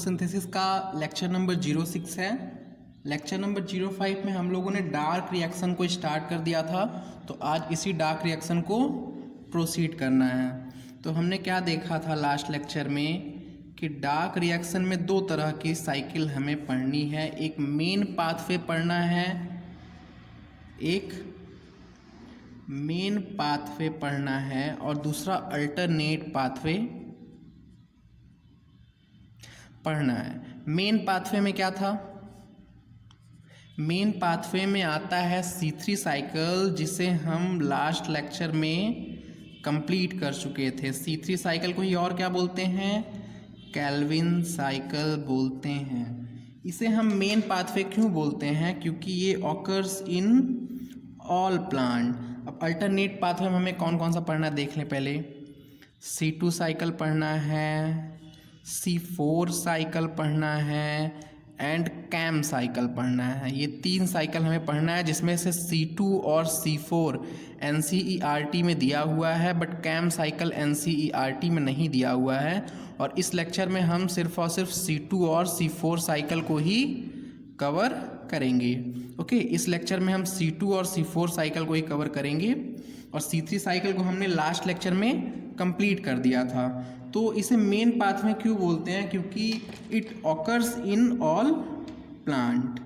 Photosynthesis का lecture number 06 है। Lecture number 05 में हम लोगों ने डार्क रिएक्शन को स्टार्ट कर दिया था, तो आज इसी डार्क रिएक्शन को प्रोसीड करना है। तो हमने क्या देखा था लास्ट लेक्चर में कि डार्क रिएक्शन में दो तरह की साइकिल हमें पढ़नी है। एक मेन पाथवे पढ़ना है, एक मेन पाथवे पढ़ना है और दूसरा अल्टरनेट पाथवे पढ़ना है। मेन पाथवे में क्या था? मेन पाथवे में आता है C3 साइकिल, जिसे हम लास्ट लेक्चर में कंप्लीट कर चुके थे। C3 साइकिल को ही और क्या बोलते हैं? कैल्विन साइकिल बोलते हैं। इसे हम मेन पाथवे क्यों बोलते हैं? क्योंकि ये ऑकर्स इन ऑल प्लांट। अब अल्टरनेट पाथवे में हमें कौन कौन सा पढ़ना देख लें पहले। C2 साइकिल पढ़ना है, C4 साइकिल पढ़ना है एंड कैम साइकिल पढ़ना है। ये तीन साइकिल हमें पढ़ना है, जिसमें से C2 और C4 NCERT में दिया हुआ है, बट कैम साइकिल NCERT में नहीं दिया हुआ है। और इस लेक्चर में हम सिर्फ और सिर्फ C2 और C4 साइकिल को ही कवर करेंगे। ओके, इस लेक्चर में हम C2 और C4 साइकिल को ही कवर करेंगे और C3 साइकिल को हमने लास्ट लेक्चर में कंप्लीट कर दिया था। तो इसे मेन पाथवे क्यों बोलते हैं? क्योंकि it occurs in all plant,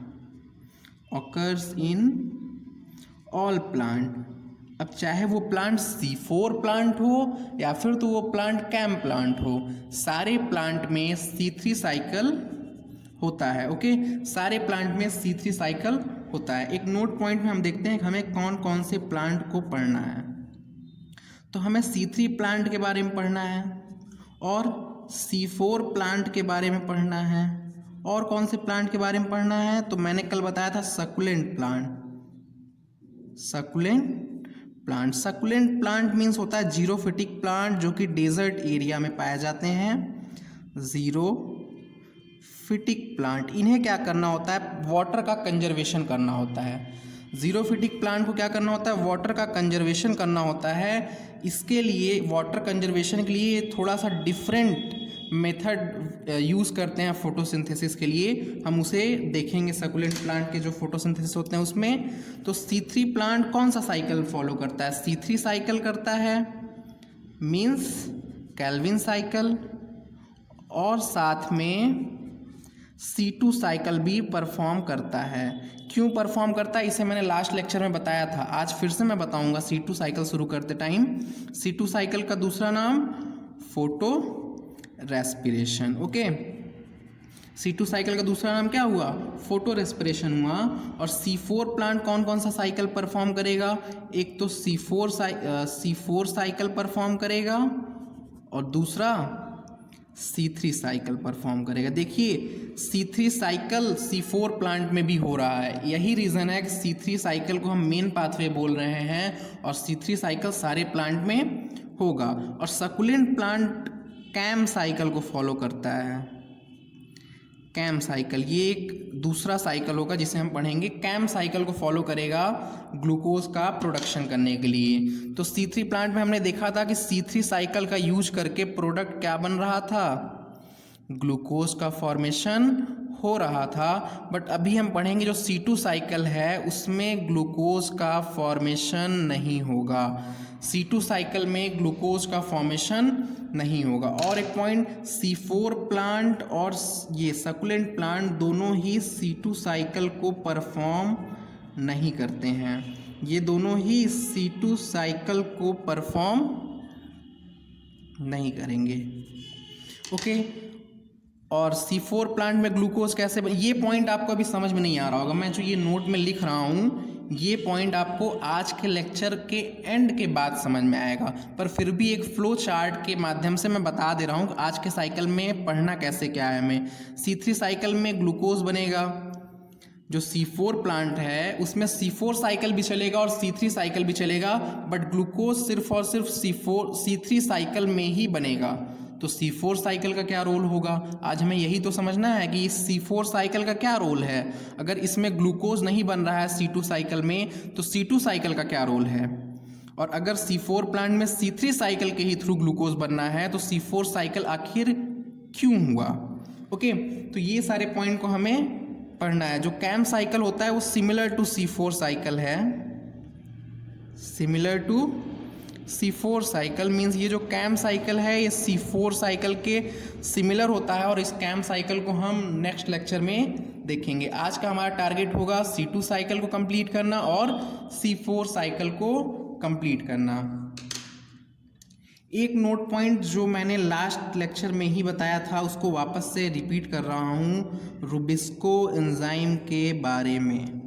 occurs in all plant. अब चाहे वो प्लांट C4 प्लांट हो या फिर तो वो प्लांट कैम प्लांट हो, सारे प्लांट में C3 साइकिल होता है। ओके, सारे प्लांट में C3 साइकिल होता है। एक नोट पॉइंट में हम देखते हैं कि हमें कौन कौन से प्लांट को पढ़ना है। तो हमें C3 प्लांट के बारे में पढ़ना है और C4 प्लांट के बारे में पढ़ना है। और कौन से प्लांट के बारे में पढ़ना है? तो मैंने कल बताया था succulent plant. Succulent plant, succulent plant means होता है जीरोफिटिक प्लांट, जो कि डेजर्ट एरिया में पाए जाते हैं। जीरोफिटिक प्लांट, इन्हें क्या करना होता है? वाटर का कंजर्वेशन करना होता है। जीरोफिटिक प्लांट को क्या करना होता है? वाटर का कंजर्वेशन करना होता है। इसके लिए वाटर कंजर्वेशन के लिए थोड़ा सा डिफरेंट मेथड यूज़ करते हैं फोटोसिंथेसिस के लिए। हम उसे देखेंगे सकुलेंट प्लांट के जो फोटोसिंथेसिस होते हैं उसमें। तो C3 प्लांट कौन सा साइकिल फॉलो करता है? C3 साइकिल करता है, मीन्स कैल्विन साइकिल, और साथ में C2 साइकिल भी परफॉर्म करता है। क्यों परफॉर्म करता है इसे मैंने लास्ट लेक्चर में बताया था, आज फिर से मैं बताऊंगा। C2 साइकिल शुरू करते टाइम, C2 साइकिल का दूसरा नाम photo respiration. Okay, C2 cycle का दूसरा नाम क्या हुआ? फोटो रेस्पिरेशन हुआ। और C4 प्लांट कौन कौन सा साइकिल परफॉर्म करेगा? एक तो C4 साइकिल परफॉर्म करेगा और दूसरा C3 साइकिल परफॉर्म करेगा। देखिए, C3 साइकिल C4 प्लांट में भी हो रहा है। यही रीज़न है कि C3 साइकिल को हम मेन पाथवे बोल रहे हैं और C3 साइकिल सारे प्लांट में होगा। और सकुलेंट प्लांट कैम साइकिल को फॉलो करता है। कैम साइकिल, ये एक दूसरा साइकिल होगा जिसे हम पढ़ेंगे। कैम साइकिल को फॉलो करेगा ग्लूकोज का प्रोडक्शन करने के लिए। तो C3 प्लांट में हमने देखा था कि C3 साइकिल का यूज करके प्रोडक्ट क्या बन रहा था? ग्लूकोज का फॉर्मेशन हो रहा था। बट अभी हम पढ़ेंगे जो C2 साइकिल है उसमें ग्लूकोज का फॉर्मेशन नहीं होगा। C2 साइकिल में ग्लूकोज का फॉर्मेशन नहीं होगा। और एक पॉइंट, C4 प्लांट और ये सकुलेंट प्लांट दोनों ही C2 साइकिल को परफॉर्म नहीं करते हैं। ये दोनों ही C2 साइकिल को परफॉर्म नहीं करेंगे। ओके, और C4 प्लांट में ग्लूकोज कैसे ये पॉइंट आपको अभी समझ में नहीं आ रहा होगा। मैं जो ये नोट में लिख रहा हूँ, ये पॉइंट आपको आज के लेक्चर के एंड के बाद समझ में आएगा, पर फिर भी एक फ्लो चार्ट के माध्यम से मैं बता दे रहा हूँ कि आज के साइकिल में पढ़ना कैसे क्या है हमें। C3 साइकिल में ग्लूकोज बनेगा। जो C4 प्लांट है उसमें C4 साइकिल भी चलेगा और C3 साइकिल भी चलेगा, बट ग्लूकोज सिर्फ और सिर्फ C3 साइकिल में ही बनेगा। तो C4 साइकिल का क्या रोल होगा? आज हमें यही तो समझना है कि इस C4 साइकिल का क्या रोल है। अगर इसमें ग्लूकोज नहीं बन रहा है C2 साइकिल में, तो C2 साइकिल का क्या रोल है? और अगर C4 प्लांट में C3 साइकिल के ही थ्रू ग्लूकोज बनना है, तो C4 साइकिल आखिर क्यों हुआ? ओके, तो ये सारे पॉइंट को हमें पढ़ना है। जो कैम साइकिल होता है वो सिमिलर टू C4 साइकिल है, similar to C4 cycle means ये जो कैम साइकिल है ये C4 साइकिल के सिमिलर होता है, और इस कैम साइकिल को हम नेक्स्ट लेक्चर में देखेंगे। आज का हमारा टारगेट होगा C2 साइकिल को कंप्लीट करना और C4 साइकिल को कंप्लीट करना। एक नोट पॉइंट जो मैंने लास्ट लेक्चर में ही बताया था उसको वापस से रिपीट कर रहा हूँ, रुबिस्को एंजाइम के बारे में।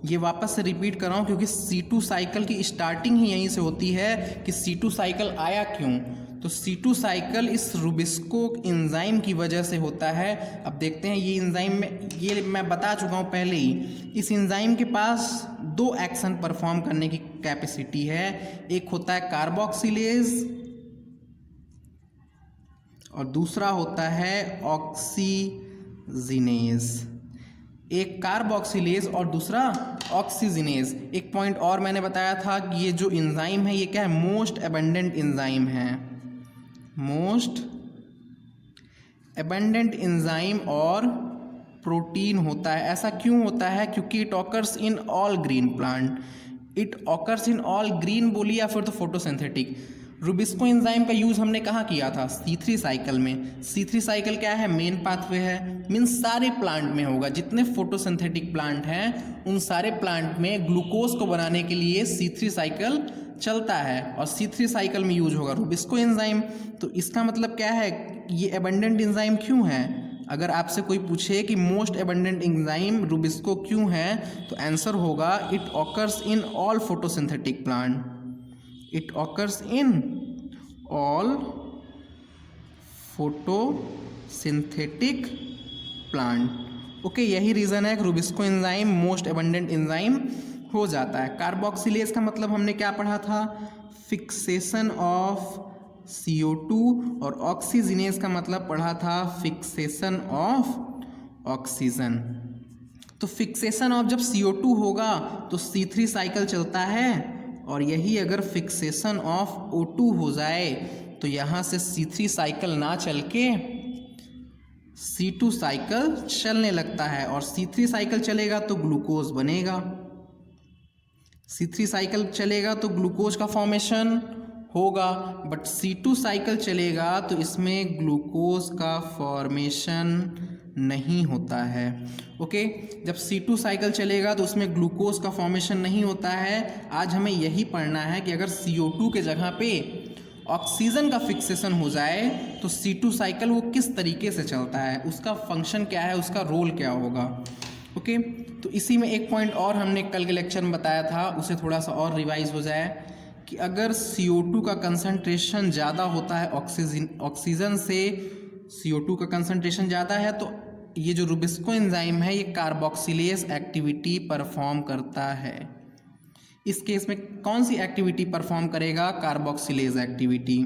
ये वापस से रिपीट कर रहा हूँ क्योंकि C2 साइकिल की स्टार्टिंग ही यहीं से होती है कि C2 साइकिल आया क्यों। तो C2 साइकिल इस रुबिस्को एंजाइम की वजह से होता है। अब देखते हैं ये एंजाइम में, ये मैं बता चुका हूँ पहले ही, इस एंजाइम के पास दो एक्शन परफॉर्म करने की कैपेसिटी है। एक होता है कार्बोक्सिलेज और दूसरा होता है ऑक्सीजिनेज। एक कार्बोक्सिलेज और दूसरा ऑक्सीजिनेज। एक पॉइंट और मैंने बताया था कि ये जो एंजाइम है ये क्या है, मोस्ट एबंडेंट एंजाइम है, मोस्ट एबंडेंट एंजाइम और प्रोटीन होता है। ऐसा क्यों होता है? क्योंकि it occurs in all green plant, it occurs in all green बोलिए या फिर तो फोटोसिंथेटिक। रुबिस्को एंजाइम का यूज़ हमने कहाँ किया था? C3 साइकिल में। C3 साइकिल क्या है? मेन पाथवे है, मीन्स सारे प्लांट में होगा। जितने फोटोसिंथेटिक प्लांट हैं उन सारे प्लांट में ग्लूकोज को बनाने के लिए C3 साइकिल चलता है और C3 साइकिल में यूज होगा रुबिस्को एंजाइम। तो इसका मतलब क्या है, ये एबंडेंट एंजाइम क्यों है? अगर आपसे कोई पूछे कि मोस्ट एबंडेंट एंजाइम रुबिस्को क्यों है, तो आंसर होगा it occurs in all photosynthetic plant, it occurs in all photosynthetic plant. Okay, यही रीज़न है कि Rubisco enzyme most abundant enzyme हो जाता है। कार्बोक्सिलेज का मतलब हमने क्या पढ़ा था? फिक्सेशन ऑफ CO2, और ऑक्सीजिनेज का मतलब पढ़ा था फिक्सेशन ऑफ ऑक्सीजन। तो फिक्सेशन ऑफ जब CO2 होगा तो C3 साइकिल चलता है, और यही अगर फिक्सेशन ऑफ O2 हो जाए तो यहाँ से C3 साइकिल ना चल के C2 साइकिल चलने लगता है, और C3 साइकिल चलेगा तो ग्लूकोज बनेगा, C3 साइकिल चलेगा तो ग्लूकोज का फॉर्मेशन होगा। बट C2 साइकिल चलेगा तो इसमें ग्लूकोज का फॉर्मेशन नहीं होता है। ओके, जब C2 साइकिल चलेगा तो उसमें ग्लूकोज का फॉर्मेशन नहीं होता है। आज हमें यही पढ़ना है कि अगर CO2 के जगह पे ऑक्सीजन का फिक्सेशन हो जाए तो C2 साइकिल वो किस तरीके से चलता है, उसका फंक्शन क्या है, उसका रोल क्या होगा। ओके, तो इसी में एक पॉइंट और हमने कल के लेक्चर में बताया था, उसे थोड़ा सा और रिवाइज हो जाए कि अगर CO2 का कंसंट्रेशन ज़्यादा होता है ऑक्सीजन से, CO2 का कंसंट्रेशन ज़्यादा है, तो ये जो रुबिस्को एंजाइम है ये कार्बोक्सिलेज एक्टिविटी परफॉर्म करता है। इस केस में कौन सी एक्टिविटी परफॉर्म करेगा? Carboxylase activity.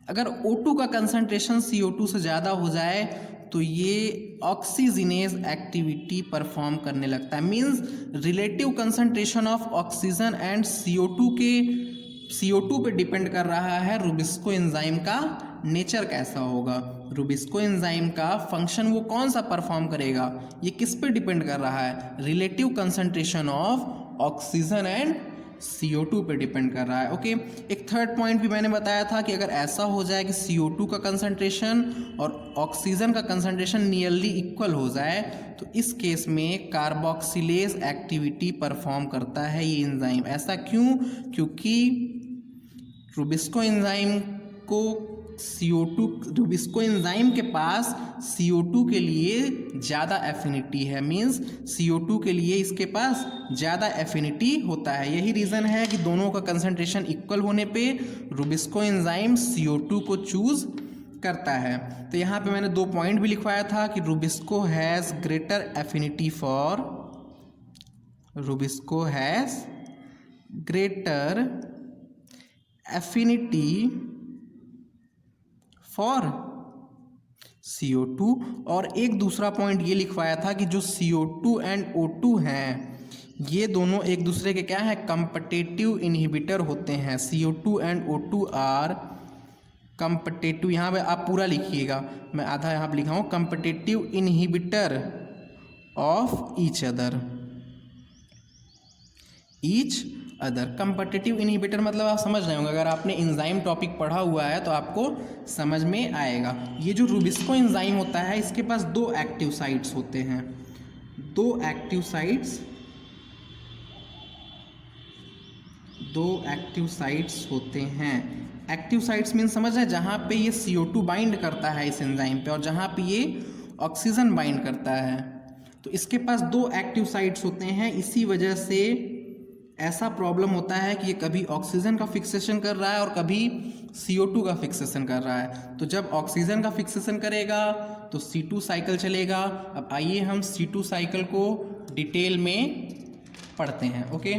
अगर O2 का कंसंट्रेशन CO2 से ज़्यादा हो जाए तो ये ऑक्सीजिनेज एक्टिविटी परफॉर्म करने लगता है। Means relative concentration of oxygen and CO2 पे डिपेंड कर रहा है रुबिस्को एंजाइम का नेचर कैसा होगा, रुबिस्को एंजाइम का फंक्शन वो कौन सा परफॉर्म करेगा, ये किस पे डिपेंड कर रहा है? Relative concentration of oxygen and CO2 पे डिपेंड कर रहा है। ओके, एक थर्ड पॉइंट भी मैंने बताया था कि अगर ऐसा हो जाए कि CO2 का कंसंट्रेशन और ऑक्सीजन का कंसंट्रेशन नियरली इक्वल हो जाए तो इस केस में कार्बोक्सिलेज एक्टिविटी परफॉर्म करता है ये एंजाइम। ऐसा क्यों? क्योंकि रुबिस्को एंजाइम के पास CO2 के लिए ज़्यादा एफिनिटी है, मींस CO2 के लिए इसके पास ज़्यादा एफिनिटी होता है। यही रीज़न है कि दोनों का कंसंट्रेशन इक्वल होने पे रुबिस्को एंजाइम CO2 को चूज़ करता है। तो यहाँ पे मैंने दो पॉइंट भी लिखवाया था कि Rubisco has greater affinity for CO2, और एक दूसरा पॉइंट ये लिखवाया था कि जो CO2 एंड O2 हैं ये दोनों एक दूसरे के क्या है? कम्पिटिटिव इनहिबिटर होते हैं। CO2 and O2 are competitive, यहाँ पे आप पूरा लिखिएगा, मैं आधा यहाँ पे लिखा हूँ, competitive inhibitor of each other. Competitive inhibitor मतलब आप समझ रहे होंगे, अगर आपने एंजाइम टॉपिक पढ़ा हुआ है तो आपको समझ में आएगा। ये जो रुबिस्को एंजाइम होता है इसके पास दो एक्टिव साइट्स होते हैं, दो एक्टिव साइट्स होते हैं। एक्टिव साइट्स मीन समझ रहे हैं, जहाँ पे ये CO2 बाइंड करता है इस एंजाइम पे और जहाँ पे ये ऑक्सीजन बाइंड करता है, तो इसके पास दो एक्टिव साइट्स होते हैं। इसी वजह से ऐसा प्रॉब्लम होता है कि ये कभी ऑक्सीजन का फिक्सेशन कर रहा है और कभी CO2 का फिक्सेशन कर रहा है। तो जब ऑक्सीजन का फिक्सेशन करेगा तो C2 साइकिल चलेगा। अब आइए हम C2 साइकिल को डिटेल में पढ़ते हैं। ओके,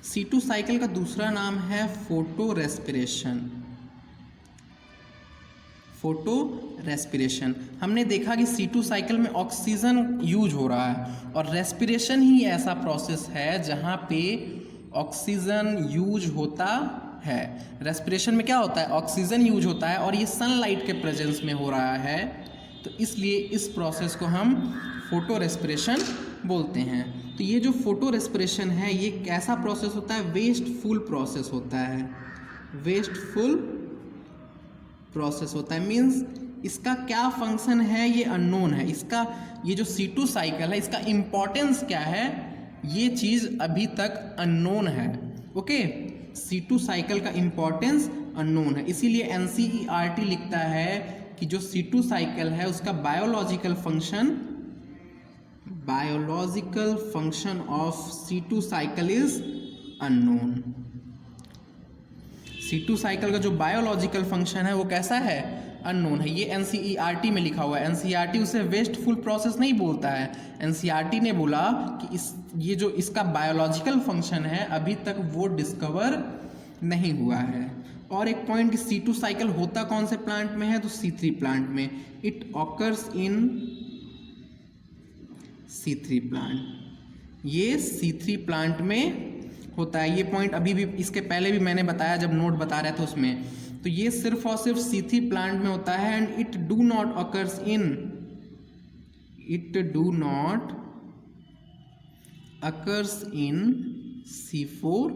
C2 साइकिल का दूसरा नाम है फोटो रेस्पिरेशन। हमने देखा कि C2 साइकिल में ऑक्सीजन यूज हो रहा है और रेस्पिरेशन ही ऐसा प्रोसेस है जहाँ पे ऑक्सीजन यूज होता है। रेस्पिरेशन में क्या होता है, ऑक्सीजन यूज होता है और ये सनलाइट के प्रेजेंस में हो रहा है, तो इसलिए इस प्रोसेस को हम फोटो रेस्पिरेशन बोलते हैं। तो ये जो फोटो रेस्पिरेशन है ये कैसा प्रोसेस होता है, वेस्टफुल प्रोसेस होता है। मीन्स इसका क्या फंक्शन है ये अननोन है। इसका ये जो C2 साइकिल है इसका इम्पोर्टेंस क्या है ये चीज़ अभी तक अननोन है। ओके, C2 साइकिल का इम्पोर्टेंस अननोन है, इसीलिए NCERT लिखता है कि जो C2 साइकिल है उसका biological function of C2 cycle is unknown. C2 cycle का जो बायोलॉजिकल फंक्शन है वो कैसा है, अननोन है। ये NCERT में लिखा हुआ है। NCERT उसे वेस्टफुल प्रोसेस नहीं बोलता है, NCERT ने बोला कि ये जो इसका बायोलॉजिकल फंक्शन है अभी तक वो डिस्कवर नहीं हुआ है। और एक पॉइंट कि C2 साइकिल होता कौन से प्लांट में है, तो C3 प्लांट में। It occurs in C3 plant, ये C3 प्लांट में होता है। ये पॉइंट अभी भी, इसके पहले भी मैंने बताया जब नोट बता रहे थे उसमें, तो ये सिर्फ और सिर्फ C3 प्लांट में होता है। And it do not occurs in C4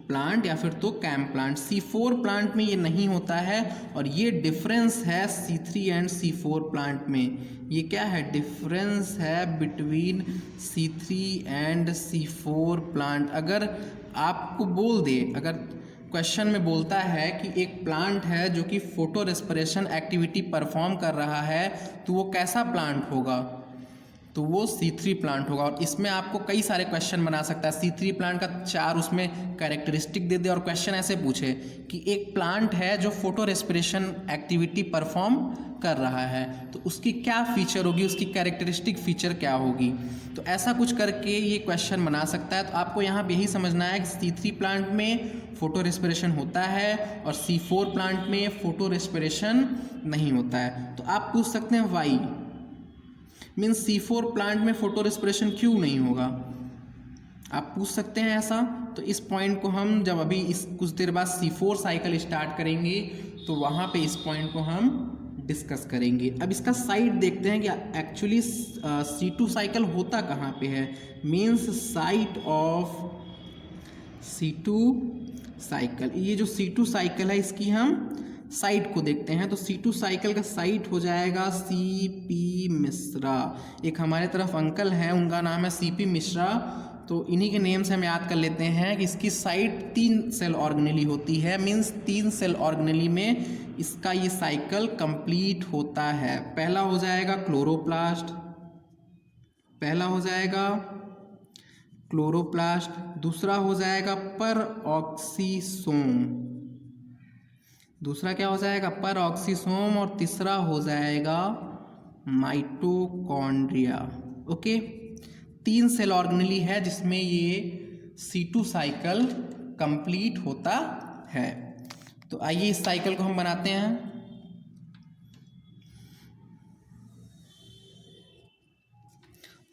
plant या फिर तो कैम प्लांट। C4 प्लांट में ये नहीं होता है और ये डिफरेंस है C3 एंड C4 प्लांट में। ये क्या है, डिफरेंस है between C3 and C4 plant. अगर आपको बोल दे, अगर क्वेश्चन में बोलता है कि एक प्लांट है जो कि फोटो रेस्पिरेशन एक्टिविटी परफॉर्म कर रहा है तो वो कैसा प्लांट होगा, तो वो C3 प्लांट होगा। और इसमें आपको कई सारे क्वेश्चन बना सकता है। C3 प्लांट का 4 उसमें कैरेक्टरिस्टिक दे दे और क्वेश्चन ऐसे पूछे कि एक प्लांट है जो फोटो रेस्पिरेशन एक्टिविटी परफॉर्म कर रहा है तो उसकी क्या फीचर होगी, उसकी कैरेक्टरिस्टिक फीचर क्या होगी, तो ऐसा कुछ करके ये क्वेश्चन बना सकता है। तो आपको यहाँ पे यही समझना है कि C3 प्लांट में फोटो रेस्पिरेशन होता है और C4 प्लांट में फोटो रेस्पिरेशन नहीं होता है। तो आप पूछ सकते हैं वाई, मीन्स C4 प्लांट में फोटो रेस्पिरेशन क्यों नहीं होगा, आप पूछ सकते हैं ऐसा। तो इस पॉइंट को हम जब अभी इस कुछ देर बाद C4 साइकिल स्टार्ट करेंगे तो वहाँ पे इस पॉइंट को हम डिस्कस करेंगे। अब इसका साइट देखते हैं कि एक्चुअली C2 साइकिल होता कहाँ पे है। Means site of C2 cycle, ये जो C2 साइकिल है इसकी हम साइट को देखते हैं। तो C2 साइकिल का साइट हो जाएगा CP मिश्रा। एक हमारे तरफ अंकल हैं उनका नाम है CP मिश्रा, तो इन्हीं के नेम से हम याद कर लेते हैं कि इसकी साइट 3 सेल ऑर्गेनेली होती है। मीन्स 3 सेल ऑर्गेनेली में इसका ये साइकिल कंप्लीट होता है। पहला हो जाएगा क्लोरोप्लास्ट, दूसरा हो जाएगा परऑक्सीसोम, और तीसरा हो जाएगा माइटोकॉन्ड्रिया। ओके, 3 सेल ऑर्गेनेली है जिसमें ये C2 साइकिल कंप्लीट होता है। तो आइए इस साइकिल को हम बनाते हैं।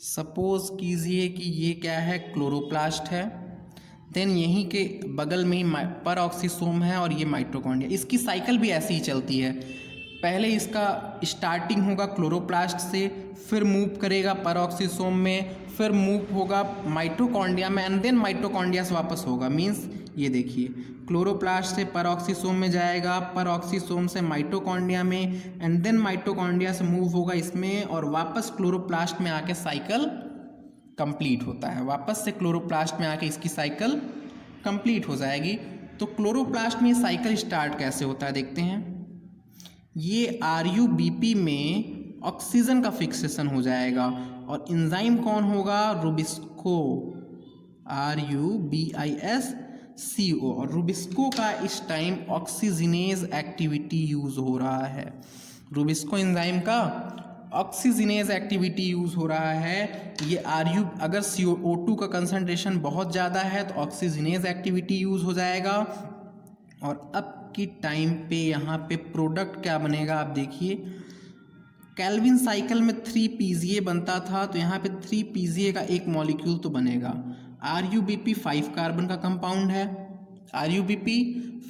सपोज कीजिए कि ये क्या है, क्लोरोप्लास्ट है, देन यहीं के बगल में ही परऑक्सीसोम है और ये माइटोकॉन्ड्रिया। इसकी साइकिल भी ऐसी ही चलती है, पहले इसका स्टार्टिंग होगा क्लोरोप्लास्ट से, फिर मूव करेगा परऑक्सीसोम में, फिर मूव होगा माइटोकॉन्ड्रिया में एंड देन माइटोकॉन्ड्रिया से वापस होगा। मीन्स ये देखिए, क्लोरोप्लास्ट से परऑक्सीसोम में जाएगा, परऑक्सीसोम से माइटोकॉन्ड्रिया में एंड देन माइटोकॉन्ड्रिया से मूव होगा इसमें और वापस क्लोरोप्लास्ट में आके साइकिल कंप्लीट होता है। वापस से क्लोरोप्लास्ट में आके इसकी साइकिल कंप्लीट हो जाएगी। तो क्लोरोप्लास्ट में ये साइकिल स्टार्ट कैसे होता है देखते हैं। ये RUBP में ऑक्सीजन का फिक्सेशन हो जाएगा और एंजाइम कौन होगा, रुबिस्को, RUBISCO। और रुबिस्को का इस टाइम ऑक्सीजनेज एक्टिविटी यूज़ हो रहा है। रुबिस्को एंजाइम का ऑक्सीजनेज एक्टिविटी यूज़ हो रहा है। ये अगर CO2 का कंसंट्रेशन बहुत ज़्यादा है तो ऑक्सीजनेज एक्टिविटी यूज़ हो जाएगा। और अब की टाइम पे यहाँ पे प्रोडक्ट क्या बनेगा आप देखिए, केल्विन साइकिल में 3 PGA बनता था, तो यहाँ पे 3 PGA का एक मॉलिक्यूल तो बनेगा। RUBP 5 कार्बन का कंपाउंड है, RUBP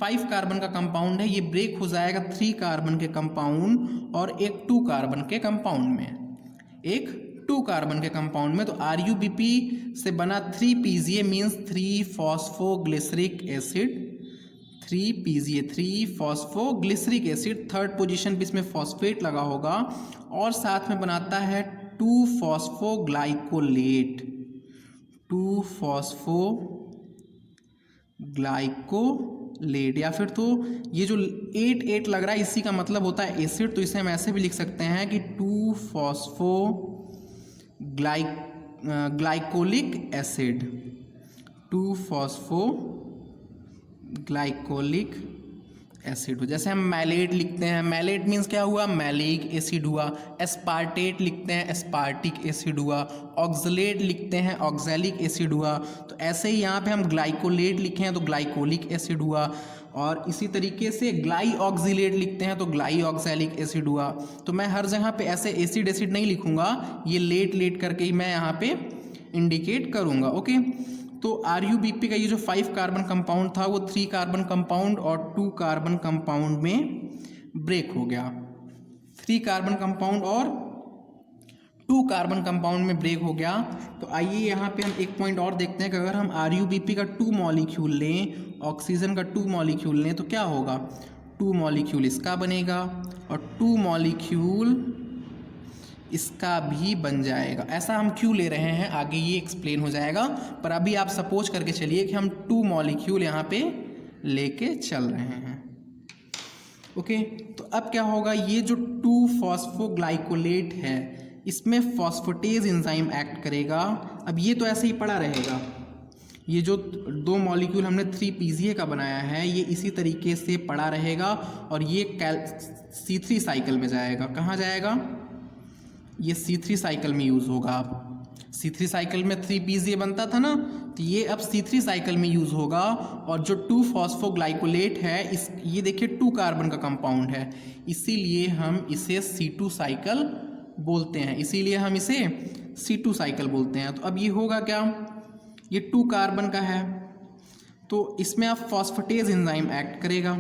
5 कार्बन का कंपाउंड है। ये ब्रेक हो जाएगा 3 कार्बन के कंपाउंड और एक 2 कार्बन के कंपाउंड में, एक 2 कार्बन के कंपाउंड में। तो RUBP से बना 3 PGA means 3 phosphoglyceric acid, 3 PGA 3 phosphoglyceric acid. Third position पे इसमें फॉस्फेट लगा होगा और साथ में बनाता है 2 फॉस्फोग्लाइकोलेट, 2 फॉस्फोग्लाइकोलेट। या फिर तो ये जो 8 लग रहा है इसी का मतलब होता है एसिड, तो इसे हम ऐसे भी लिख सकते हैं कि 2 फॉस्फोग्लाइकोलिक एसिड, 2 फॉस्फोग्लाइकोलिक एसिड। जैसे हम मैलेट लिखते हैं, मैलेट मीन्स क्या हुआ, मैलिक एसिड हुआ। एस्पार्टेट लिखते हैं, एस्पार्टिक एसिड हुआ। ऑक्सलेट लिखते हैं, ऑक्सैलिक एसिड हुआ। तो ऐसे ही यहाँ पे हम ग्लाइकोलेट लिखे हैं तो ग्लाइकोलिक एसिड हुआ। और इसी तरीके से ग्लाई ऑक्सिलेट लिखते हैं तो ग्लाई ऑक्सैलिक एसिड हुआ। तो मैं हर जगह पे ऐसे एसिड एसिड नहीं लिखूंगा, ये लेट करके ही मैं यहाँ पे इंडिकेट करूँगा। ओके, तो RUBP का ये जो 5 कार्बन कंपाउंड था वो 3 कार्बन कंपाउंड और 2 कार्बन कंपाउंड में ब्रेक हो गया। 3 कार्बन कंपाउंड और 2 कार्बन कंपाउंड में ब्रेक हो गया। तो आइए यहाँ पे हम एक पॉइंट और देखते हैं कि अगर हम RUBP का 2 मॉलिक्यूल लें, ऑक्सीजन का 2 मॉलिक्यूल लें तो क्या होगा। 2 मॉलिक्यूल इसका बनेगा और 2 मॉलिक्यूल इसका भी बन जाएगा। ऐसा हम क्यों ले रहे हैं आगे ये एक्सप्लेन हो जाएगा, पर अभी आप सपोज करके चलिए कि हम 2 मॉलिक्यूल यहाँ पे लेके चल रहे हैं। ओके, तो अब क्या होगा, ये जो 2 फॉस्फोग्लाइकोलेट है इसमें फॉस्फेटेज एंजाइम एक्ट करेगा। अब ये तो ऐसे ही पड़ा रहेगा, ये जो 2 मॉलिक्यूल हमने 3 PGA का बनाया है ये इसी तरीके से पड़ा रहेगा और ये C3 साइकिल में जाएगा। कहाँ जाएगा, ये C3 साइकिल में यूज़ होगा। अब C3 साइकिल में 3 PGA बनता था ना, तो ये अब C3 साइकिल में यूज़ होगा। और जो 2 फॉस्फोग्लाइकोलेट है ये देखिए 2 कार्बन का कंपाउंड है, इसीलिए हम इसे C2 साइकिल बोलते हैं, इसीलिए हम इसे C2 साइकिल बोलते हैं। तो अब ये होगा क्या, ये 2 कार्बन का है तो इसमें अब फॉस्फेटेज एंजाइम एक्ट करेगा,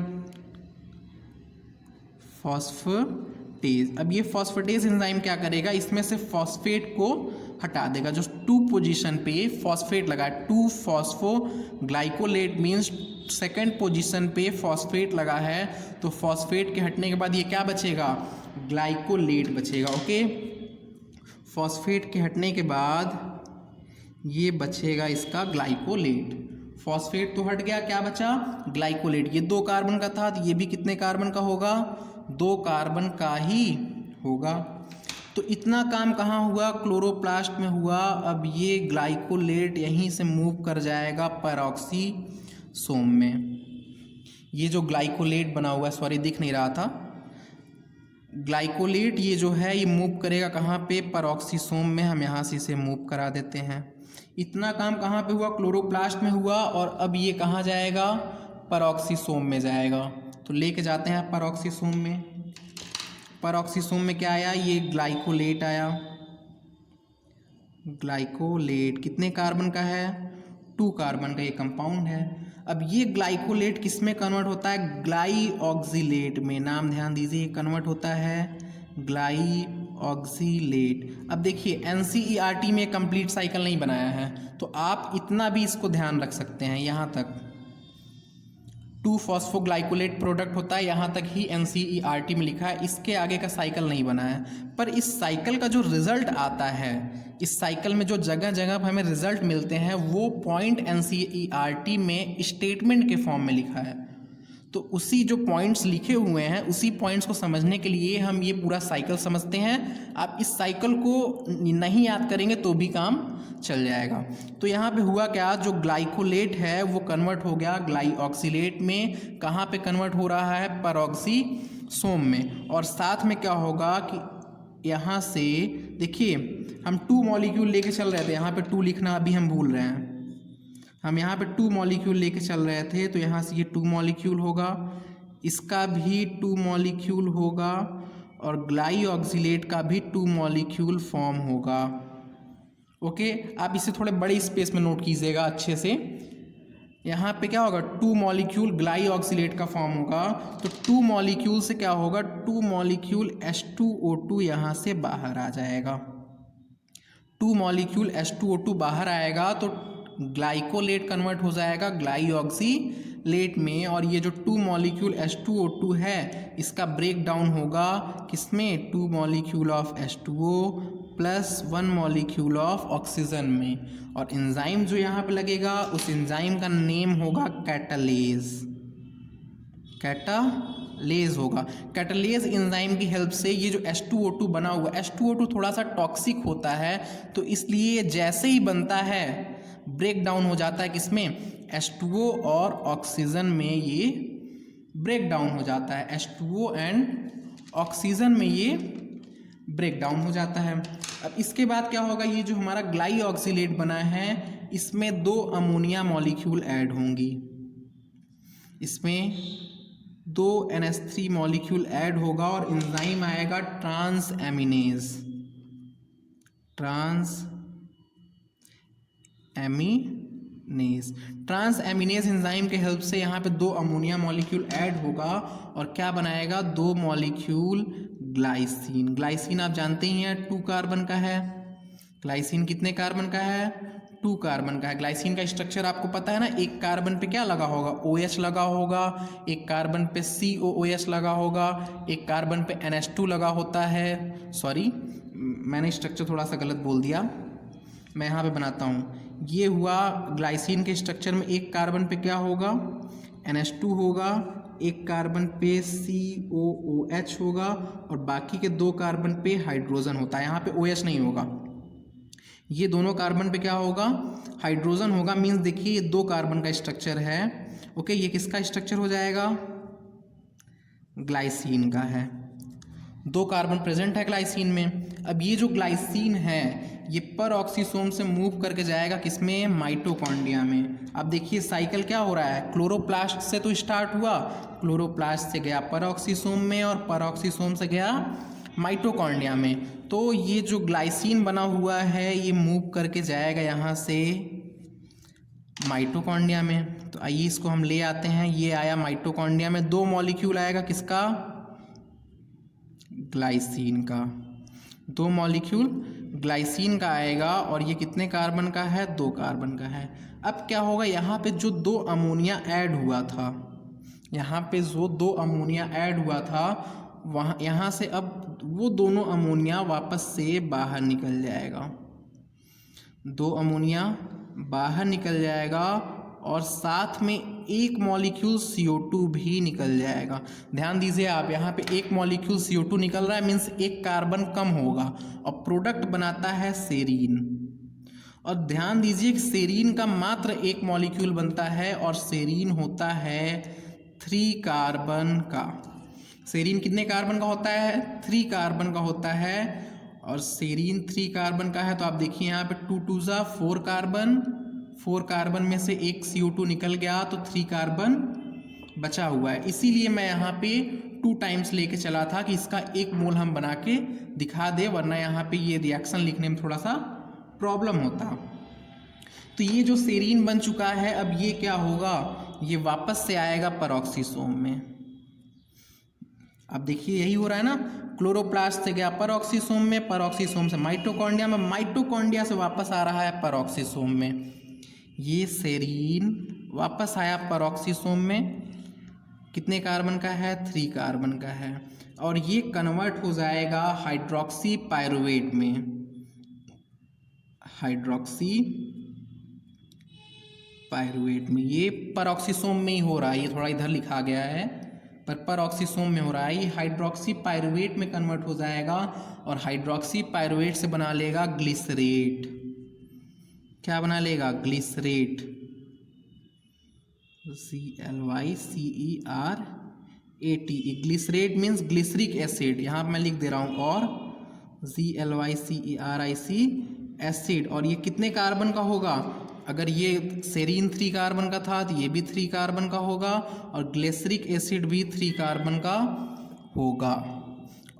फॉस्फेटेज। अब ये फॉस्फेटेज एंजाइम क्या करेगा, इसमें से फॉस्फेट को हटा देगा। जो 2 पोजीशन पे फॉस्फेट लगा, 2 फॉस्फोग्लाइकोलेट मीन्स सेकंड पोजीशन पे फॉस्फेट लगा है, तो फॉस्फेट के हटने के बाद ये क्या बचेगा, ग्लाइकोलेट बचेगा। ओके, फॉस्फेट के हटने के बाद ये बचेगा इसका ग्लाइकोलेट। फॉस्फेट तो हट गया, क्या बचा, ग्लाइकोलेट। ये 2 कार्बन का था तो ये भी कितने कार्बन का होगा, 2 कार्बन का ही होगा। तो इतना काम कहाँ हुआ, क्लोरोप्लास्ट में हुआ। अब ये ग्लाइकोलेट यहीं से मूव कर जाएगा परऑक्सीसोम में। ये जो ग्लाइकोलेट बना हुआ है, सॉरी दिख नहीं रहा था, ग्लाइकोलेट ये जो है ये मूव करेगा कहाँ पे, परऑक्सीसोम में। हम यहाँ से इसे मूव करा देते हैं। इतना काम कहाँ पे हुआ, क्लोरोप्लास्ट में हुआ। और अब ये कहाँ जाएगा, परऑक्सीसोम में जाएगा। तो लेके जाते हैं परऑक्सीसोम में। परऑक्सीसोम में क्या आया, ये ग्लाइकोलेट आया। ग्लाइकोलेट कितने कार्बन का है? 2 कार्बन का ये कंपाउंड है। अब ये ग्लाइकोलेट किस में कन्वर्ट होता है? ग्लाइऑक्सिलेट में। नाम ध्यान दीजिए, कन्वर्ट होता है ग्लाइऑक्सिलेट। अब देखिए एनसीईआरटी में कंप्लीट साइकिल नहीं बनाया है, तो आप इतना भी इसको ध्यान रख सकते हैं, यहाँ तक 2 फॉस्फोग्लाइकोलेट प्रोडक्ट होता है, यहाँ तक ही एनसीईआरटी में लिखा है, इसके आगे का साइकिल नहीं बना है। पर इस साइकिल का जो रिजल्ट आता है, इस साइकिल में जो जगह जगह पर हमें रिजल्ट मिलते हैं, वो पॉइंट एनसीईआरटी में स्टेटमेंट के फॉर्म में लिखा है। तो उसी जो पॉइंट्स लिखे हुए हैं, उसी पॉइंट्स को समझने के लिए हम ये पूरा साइकिल समझते हैं। आप इस साइकिल को नहीं याद करेंगे तो भी काम चल जाएगा। तो यहाँ पे हुआ क्या, जो ग्लाइकोलेट है वो कन्वर्ट हो गया ग्लाइऑक्सिलेट में। कहाँ पे कन्वर्ट हो रहा है? पेरोक्सीसोम में। और साथ में क्या होगा कि यहाँ से देखिए हम 2 मॉलिक्यूल लेके चल रहे थे, यहाँ पे 2 लिखना अभी हम भूल रहे हैं। हम यहाँ पे 2 मॉलिक्यूल लेके चल रहे थे, तो यहाँ से ये 2 मॉलिक्यूल होगा, इसका भी 2 मॉलिक्यूल होगा, और ग्लाइऑक्सिलेट का भी 2 मॉलिक्यूल फॉर्म होगा। ओके, आप इसे थोड़े बड़े स्पेस में नोट कीजिएगा अच्छे से। यहाँ पे क्या होगा? 2 मॉलिक्यूल ग्लाइऑक्सिलेट का फॉर्म होगा, तो 2 मॉलिक्यूल से क्या होगा? 2 मॉलिक्यूल H2O2 यहाँ से बाहर आ जाएगा। 2 मॉलिक्यूल H2O2 बाहर आएगा तो ग्लाइकोलेट कन्वर्ट हो जाएगा ग्लाइऑक्सिलेट में। और ये जो 2 मॉलिक्यूल H2O2 है, इसका ब्रेक डाउन होगा किसमें? 2 molecule of H2O plus 1 molecule of oxygen में। और एंजाइम जो यहाँ पे लगेगा, उस एंजाइम का नेम होगा कैटालेज। कैटालेज होगा। कैटालेज एंजाइम की हेल्प से ये जो H2O2 बना हुआ, H2O2 थोड़ा सा टॉक्सिक होता है, तो इसलिए जैसे ही बनता है ब्रेक डाउन हो जाता है किसमें? H2O और ऑक्सीजन में ये ब्रेक डाउन हो जाता है। H2O एंड ऑक्सीजन में ये ब्रेक डाउन हो जाता है। अब इसके बाद क्या होगा? ये जो हमारा ग्लाइऑक्सिलेट बना है, इसमें 2 अमोनिया मॉलिक्यूल ऐड होंगी, इसमें 2 NH3 मॉलिक्यूल ऐड होगा, और एंजाइम आएगा ट्रांसएमिनेज। ट्रांसएमिनेज एंजाइम के हेल्प से यहाँ पे 2 अमोनिया मॉलिक्यूल ऐड होगा, और क्या बनाएगा? 2 मॉलिक्यूल ग्लाइसिन। ग्लाइसिन आप जानते ही हैं 2 कार्बन का है। ग्लाइसिन कितने कार्बन का है? 2 कार्बन का है। ग्लाइसिन का स्ट्रक्चर आपको पता है ना, एक कार्बन पे क्या लगा होगा? OH लगा होगा, एक कार्बन पे COOH लगा होगा, एक कार्बन पे NH2 लगा होता है। सॉरी, मैंने स्ट्रक्चर थोड़ा सा गलत बोल दिया, मैं यहाँ पे बनाता हूँ। ये हुआ ग्लाइसिन के स्ट्रक्चर में, एक कार्बन पे क्या होगा? NH2 होगा, एक कार्बन पे COOH होगा, और बाकी के 2 कार्बन पे हाइड्रोजन होता है। यहाँ पे OH नहीं होगा, ये दोनों कार्बन पे क्या होगा? हाइड्रोजन होगा। मीन्स देखिए ये 2 कार्बन का स्ट्रक्चर है। ओके, ये किसका स्ट्रक्चर हो जाएगा? ग्लाइसिन का है। 2 कार्बन प्रेजेंट है ग्लाइसिन में। अब ये जो ग्लाइसिन है, ये परऑक्सीसोम से मूव करके जाएगा किसमें? माइटोकॉन्ड्रिया में। अब देखिए साइकिल क्या हो रहा है? क्लोरोप्लास्ट से तो स्टार्ट हुआ, क्लोरोप्लास्ट से गया परऑक्सीसोम में, और परऑक्सीसोम से गया माइटोकॉन्ड्रिया में। तो ये जो ग्लाइसिन बना हुआ है, ये मूव करके जाएगा यहाँ से माइटोकॉन्ड्रिया में। तो आइए इसको हम ले आते हैं। ये आया माइटोकॉन्ड्रिया में, 2 मॉलिक्यूल आएगा किसका? ग्लाइसिन का। 2 मॉलिक्यूल ग्लाइसिन का आएगा, और ये कितने कार्बन का है? 2 कार्बन का है। अब क्या होगा? यहाँ पे जो 2 अमोनिया ऐड हुआ था, यहाँ पे जो 2 अमोनिया ऐड हुआ था, वहाँ यहाँ से अब वो दोनों अमोनिया वापस से बाहर निकल जाएगा। 2 अमोनिया बाहर निकल जाएगा, और साथ में 1 मॉलिक्यूल CO2 भी निकल जाएगा। ध्यान दीजिए आप, यहाँ पे 1 मॉलिक्यूल CO2 निकल रहा है, मीन्स 1 कार्बन कम होगा, और प्रोडक्ट बनाता है सेरीन। और ध्यान दीजिए कि सेरीन का मात्र 1 मॉलिक्यूल बनता है, और सेरीन होता है 3 कार्बन का। सेरीन कितने कार्बन का होता है? 3 कार्बन का होता है, और सेरीन 3 कार्बन का है। तो आप देखिए यहाँ पे 2 2 जा 4 कार्बन, 4 कार्बन में से 1 CO2 निकल गया, तो 3 कार्बन बचा हुआ है। इसीलिए मैं यहाँ पे 2 टाइम्स लेके चला था कि इसका 1 मोल हम बना के दिखा दे, वरना यहाँ पे ये रिएक्शन लिखने में थोड़ा सा प्रॉब्लम होता। तो ये जो सेरीन बन चुका है, अब ये क्या होगा, ये वापस से आएगा पेरोक्सीसोम में। अब देखिए यही हो रहा है ना, क्लोरोप्लास्ट से गया पेरोक्सीसोम में, पेरोक्सीसोम से माइटोकॉन्ड्रिया में, माइटोकॉन्ड्रिया से वापस आ रहा है पेरोक्सीसोम में। ये सेरीन वापस आया पेरोक्सीसोम में, कितने कार्बन का है, 3 कार्बन का है, और ये कन्वर्ट हो जाएगा हाइड्रोक्सी पायरुवेट में। हाइड्रोक्सी पायरुवेट में, ये पेरोक्सीसोम में ही हो रहा है, ये थोड़ा इधर लिखा गया है पर पेरोक्सीसोम में हो रहा है। ये हाइड्रोक्सी पायरुवेट में कन्वर्ट हो जाएगा और हाइड्रोक्सी पायरुवेट से बना लेगा ग्लिसरेट। क्या बना लेगा, glycerate, GlyceRAT। Glycerate means glyceric acid, यहाँ मैं लिख दे रहा हूँ, और GlyceRic एसिड। और ये कितने कार्बन का होगा, अगर ये सेरीन 3 कार्बन का था तो ये भी 3 कार्बन का होगा, और ग्लिसरिक एसिड भी 3 कार्बन का होगा।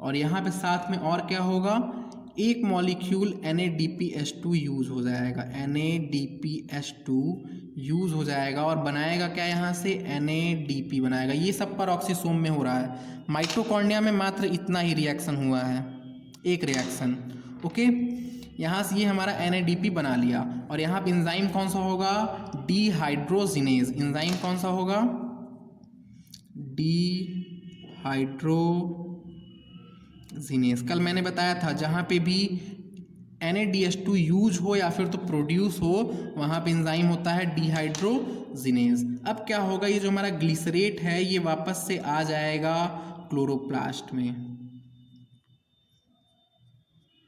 और यहाँ पे साथ में और क्या होगा, एक मॉलिक्यूल NADPH2 यूज हो जाएगा, NADPH2 यूज हो जाएगा और बनाएगा क्या, यहाँ से NADP बनाएगा। ये सब पेरोक्सीसोम में हो रहा है, माइटोकॉन्ड्रिया में मात्र इतना ही रिएक्शन हुआ है, एक रिएक्शन। ओके, यहाँ से ये हमारा NADP बना लिया, और यहाँ पे एंजाइम कौन सा होगा, डिहाइड्रोजिनेज। एंजाइम कौन सा होगा, डिहाइड्रोजिनेज। कल मैंने बताया था जहाँ पे भी NADH2 यूज हो या फिर तो प्रोड्यूस हो, वहाँ पे एंजाइम होता है डिहाइड्रोजिनेज। अब क्या होगा, ये जो हमारा ग्लिसरेट है ये वापस से आ जाएगा क्लोरोप्लास्ट में।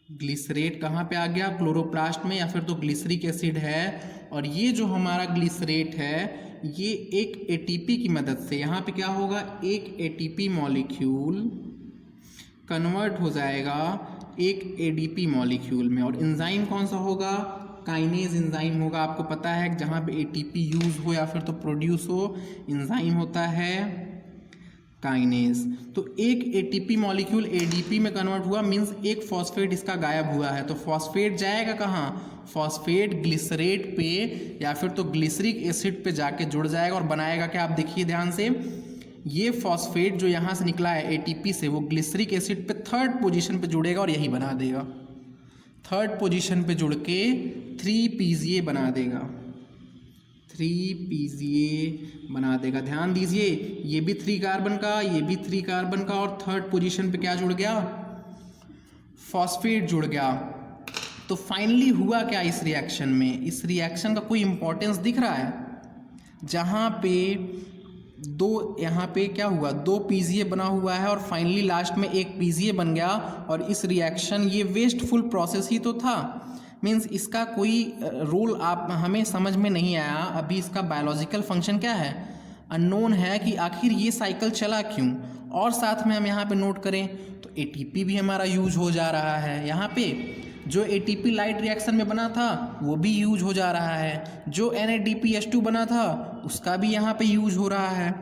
ग्लिसरेट कहाँ पे आ गया, क्लोरोप्लास्ट में, या फिर तो ग्लिसरिक एसिड है। और ये जो हमारा ग्लिसरेट है ये एक ATP की मदद से, यहाँ पे क्या होगा, एक ATP मॉलिक्यूल कन्वर्ट हो जाएगा एक ADP मॉलिक्यूल में। और एंजाइम कौन सा होगा, काइनेज एंजाइम होगा। आपको पता है जहाँ पे ATP यूज हो या फिर तो प्रोड्यूस हो, एंजाइम होता है काइनेज। तो एक ATP मॉलिक्यूल ADP में कन्वर्ट हुआ, मीन्स एक फॉस्फेट इसका गायब हुआ है। तो फॉस्फेट जाएगा कहाँ, फॉस्फेट ग्लिसरेट पे या फिर तो ग्लिसरिक एसिड पे जाके जुड़ जाएगा और बनाएगा क्या, आप देखिए ध्यान से, ये फॉस्फेट जो यहाँ से निकला है ATP से, वो ग्लिसरिक एसिड पे 3rd पोजीशन पे जुड़ेगा और यही बना देगा। 3rd पोजीशन पे जुड़ के 3PGA बना देगा, 3PGA बना देगा। ध्यान दीजिए, ये भी 3 कार्बन का, ये भी 3 कार्बन का, और 3rd पोजीशन पे क्या जुड़ गया, फॉस्फेट जुड़ गया। तो फाइनली हुआ क्या इस रिएक्शन में, इस रिएक्शन का कोई इंपॉर्टेंस दिख रहा है, जहाँ पे यहाँ पे क्या हुआ, 2 PGA बना हुआ है और फाइनली लास्ट में एक PGA बन गया। और इस रिएक्शन, ये वेस्टफुल प्रोसेस ही तो था, मीन्स इसका कोई रोल आप हमें समझ में नहीं आया। अभी इसका बायोलॉजिकल फंक्शन क्या है, अननोन है कि आखिर ये साइकिल चला क्यों। और साथ में हम यहाँ पे नोट करें तो ATP भी हमारा यूज हो जा रहा है, यहाँ पे जो ATP लाइट रिएक्शन में बना था वो भी यूज हो जा रहा है, जो NADPH2 बना था उसका भी यहाँ पे यूज हो रहा है।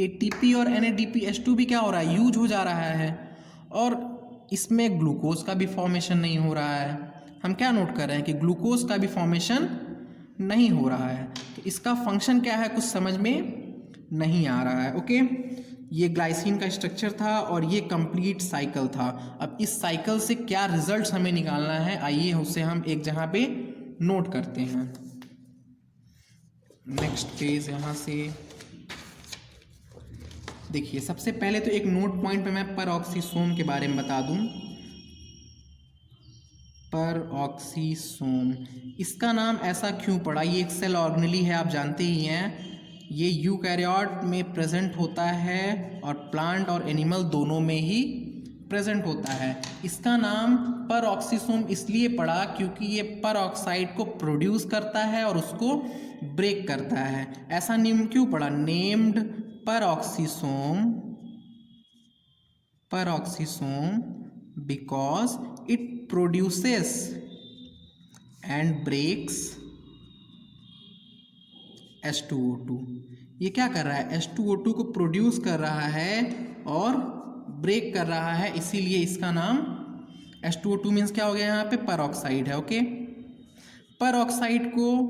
ATP और NADPH2 भी क्या हो रहा है, यूज हो जा रहा है। और इसमें ग्लूकोज का भी फॉर्मेशन नहीं हो रहा है। हम क्या नोट कर रहे हैं कि ग्लूकोज का भी फॉर्मेशन नहीं हो रहा है। तो इसका फंक्शन क्या है कुछ समझ में नहीं आ रहा है। ओके, ये ग्लाइसिन का स्ट्रक्चर था और ये कंप्लीट साइकिल था। अब इस साइकिल से क्या रिजल्ट्स हमें निकालना है, आइए उसे हम एक जगह पे नोट करते हैं। नेक्स्ट पेज यहाँ से देखिए, सबसे पहले तो एक नोट पॉइंट पे मैं पेरोक्सीसोम के बारे में बता दूं। पेरोक्सीसोम, इसका नाम ऐसा क्यों पड़ा, ये एक सेल ऑर्गेनेली है, आप जानते ही हैं। ये यूकैरियोट में प्रेजेंट होता है और प्लांट और एनिमल दोनों में ही प्रेजेंट होता है। इसका नाम पेरोक्सीसोम इसलिए पड़ा क्योंकि ये पेरोक्साइड को प्रोड्यूस करता है और उसको ब्रेक करता है। ऐसा नेम क्यों पड़ा, named peroxisome, peroxisome because it produces and breaks H2O2। ये क्या कर रहा है, H2O2 को प्रोड्यूस कर रहा है और ब्रेक कर रहा है, इसीलिए इसका नाम H2O2 मीन्स क्या हो गया, यहाँ पे पेरोक्साइड है। ओके, पर ऑक्साइड को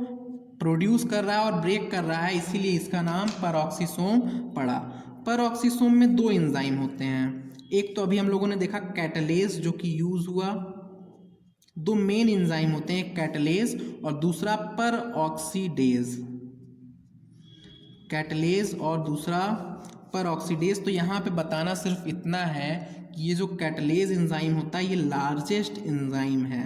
प्रोड्यूस कर रहा है और ब्रेक कर रहा है, इसीलिए इसका नाम पेरोक्सीसोम पड़ा। पेरोक्सीसोम में दो एंजाइम होते हैं, एक तो अभी हम लोगों ने देखा कैटलेज जो कि यूज हुआ। दो मेन एंजाइम होते हैं, एक कैटलेज और दूसरा परऑक्सीडेज। कैटलेज और दूसरा परऑक्सीडेज। तो यहाँ पे बताना सिर्फ इतना है कि ये जो कैटलेज एंजाइम होता है ये लार्जेस्ट एंजाइम है।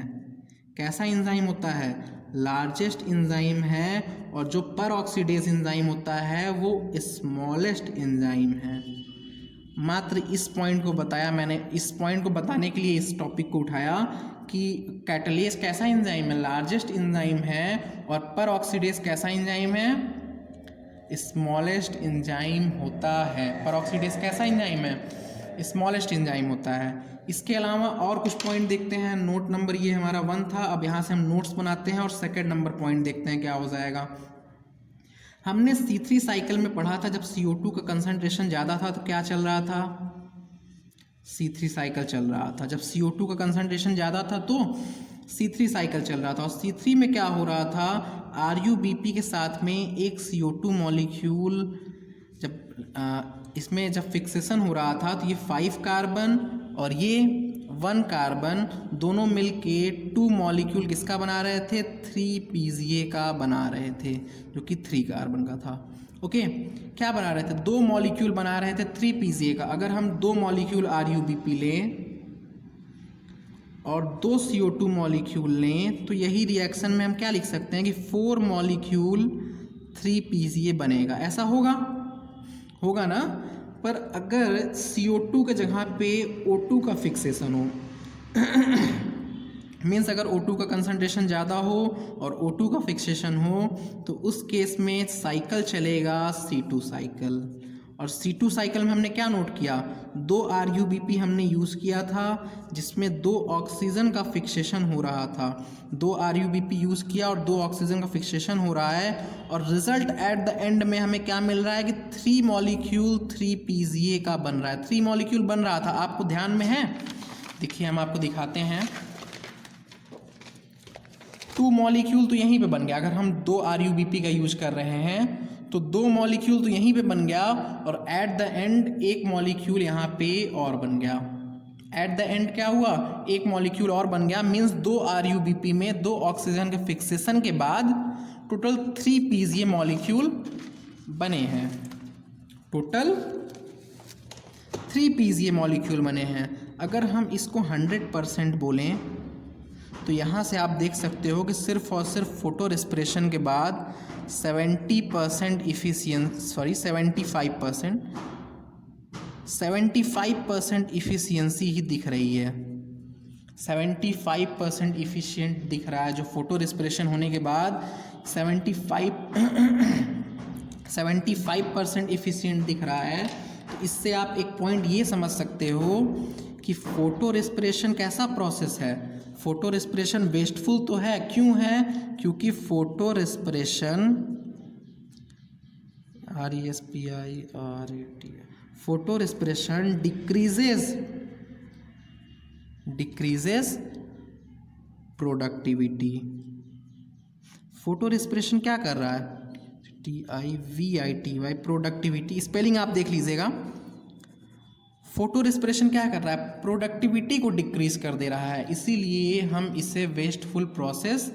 कैसा एंजाइम होता है? लार्जेस्ट एंजाइम है। और जो परऑक्सीडेज एंजाइम होता है वो स्मॉलेस्ट एंजाइम है। मात्र इस पॉइंट को बताया मैंने, इस पॉइंट को बताने के लिए इस टॉपिक को उठाया कि कैटलेज कैसा एंजाइम है, लार्जेस्ट एंजाइम है, और परऑक्सीडेज कैसा एंजाइम है, स्मॉलेस्ट एंजाइम होता है। परऑक्सीडेज कैसा एंजाइम है? स्मॉलेस्ट एंजाइम होता है। इसके अलावा और कुछ पॉइंट देखते हैं। नोट नंबर ये हमारा 1 था, अब यहाँ से हम नोट्स बनाते हैं और सेकंड नंबर पॉइंट देखते हैं क्या हो जाएगा। हमने C3 साइकिल में पढ़ा था, जब CO2 का कंसंट्रेशन ज़्यादा था तो क्या चल रहा था? C3 साइकिल चल रहा था। जब CO2 का कंसंट्रेशन ज़्यादा था तो C3 साइकिल चल रहा था। और C3 में क्या हो रहा था? RuBp के साथ में एक CO2 मॉलिक्यूल जब इसमें जब फिक्सेशन हो रहा था तो ये 5 कार्बन और ये 1 कार्बन दोनों मिलके 2 मॉलिक्यूल किसका बना रहे थे? 3PZA का बना रहे थे, जो कि 3 कार्बन का था। ओके, क्या बना रहे थे? 2 मॉलिक्यूल बना रहे थे 3PZA का। अगर हम 2 मॉलिक्यूल RuBp लें और 2 CO2 मॉलिक्यूल लें तो यही रिएक्शन में हम क्या लिख सकते हैं कि 4 मॉलिक्यूल 3PZA बनेगा। ऐसा होगा ना? पर अगर CO2 के जगह पे O2 का फिक्सेशन हो मीन्स अगर O2 का कंसंट्रेशन ज़्यादा हो और O2 का फिक्सेशन हो तो उस केस में साइकिल चलेगा C2 साइकिल। और C2 साइकिल में हमने क्या नोट किया? 2 RuBp हमने यूज़ किया था जिसमें 2 ऑक्सीजन का फिक्सेशन हो रहा था। 2 RuBp यूज़ किया और 2 ऑक्सीजन का फिक्सेशन हो रहा है, और रिजल्ट एट द एंड में हमें क्या मिल रहा है कि 3 मॉलिक्यूल 3PZA का बन रहा है। 3 मॉलिक्यूल बन रहा था, आपको ध्यान में है? देखिए हम आपको दिखाते हैं। 2 मॉलिक्यूल तो यहीं पे बन गया। अगर हम 2 RuBp का यूज कर रहे हैं तो 2 मॉलिक्यूल तो यहीं पे बन गया, और एट द एंड एक मॉलिक्यूल यहाँ पे और बन गया। एट द एंड क्या हुआ? एक मॉलिक्यूल और बन गया। मीन्स 2 RuBp में 2 ऑक्सीजन के फिक्सेशन के बाद टोटल 3PZA मॉलिक्यूल बने हैं। टोटल 3PZA मॉलिक्यूल बने हैं। अगर हम इसको 100% बोलें तो यहाँ से आप देख सकते हो कि सिर्फ और सिर्फ फोटो रेस्पिरेशन के बाद 75% इफिशियंसी ही दिख रही है। 75% इफिशिएंट दिख रहा है, जो फोटो रेस्पिरेशन होने के बाद 75% इफिशिएंट दिख रहा है। तो इससे आप एक पॉइंट ये समझ सकते हो कि फोटो रेस्पिरेशन कैसा प्रोसेस है। फोटो रेस्पिरेशन वेस्टफुल तो है। क्यों है? क्योंकि photo respiration RESPIRAT photo respiration decreases productivity. Photo respiration क्या कर रहा है? TIVITY productivity. स्पेलिंग आप देख लीजिएगा। फोटो रेस्पिरेशन क्या कर रहा है? प्रोडक्टिविटी को डिक्रीज कर दे रहा है, इसीलिए हम इसे वेस्टफुल प्रोसेस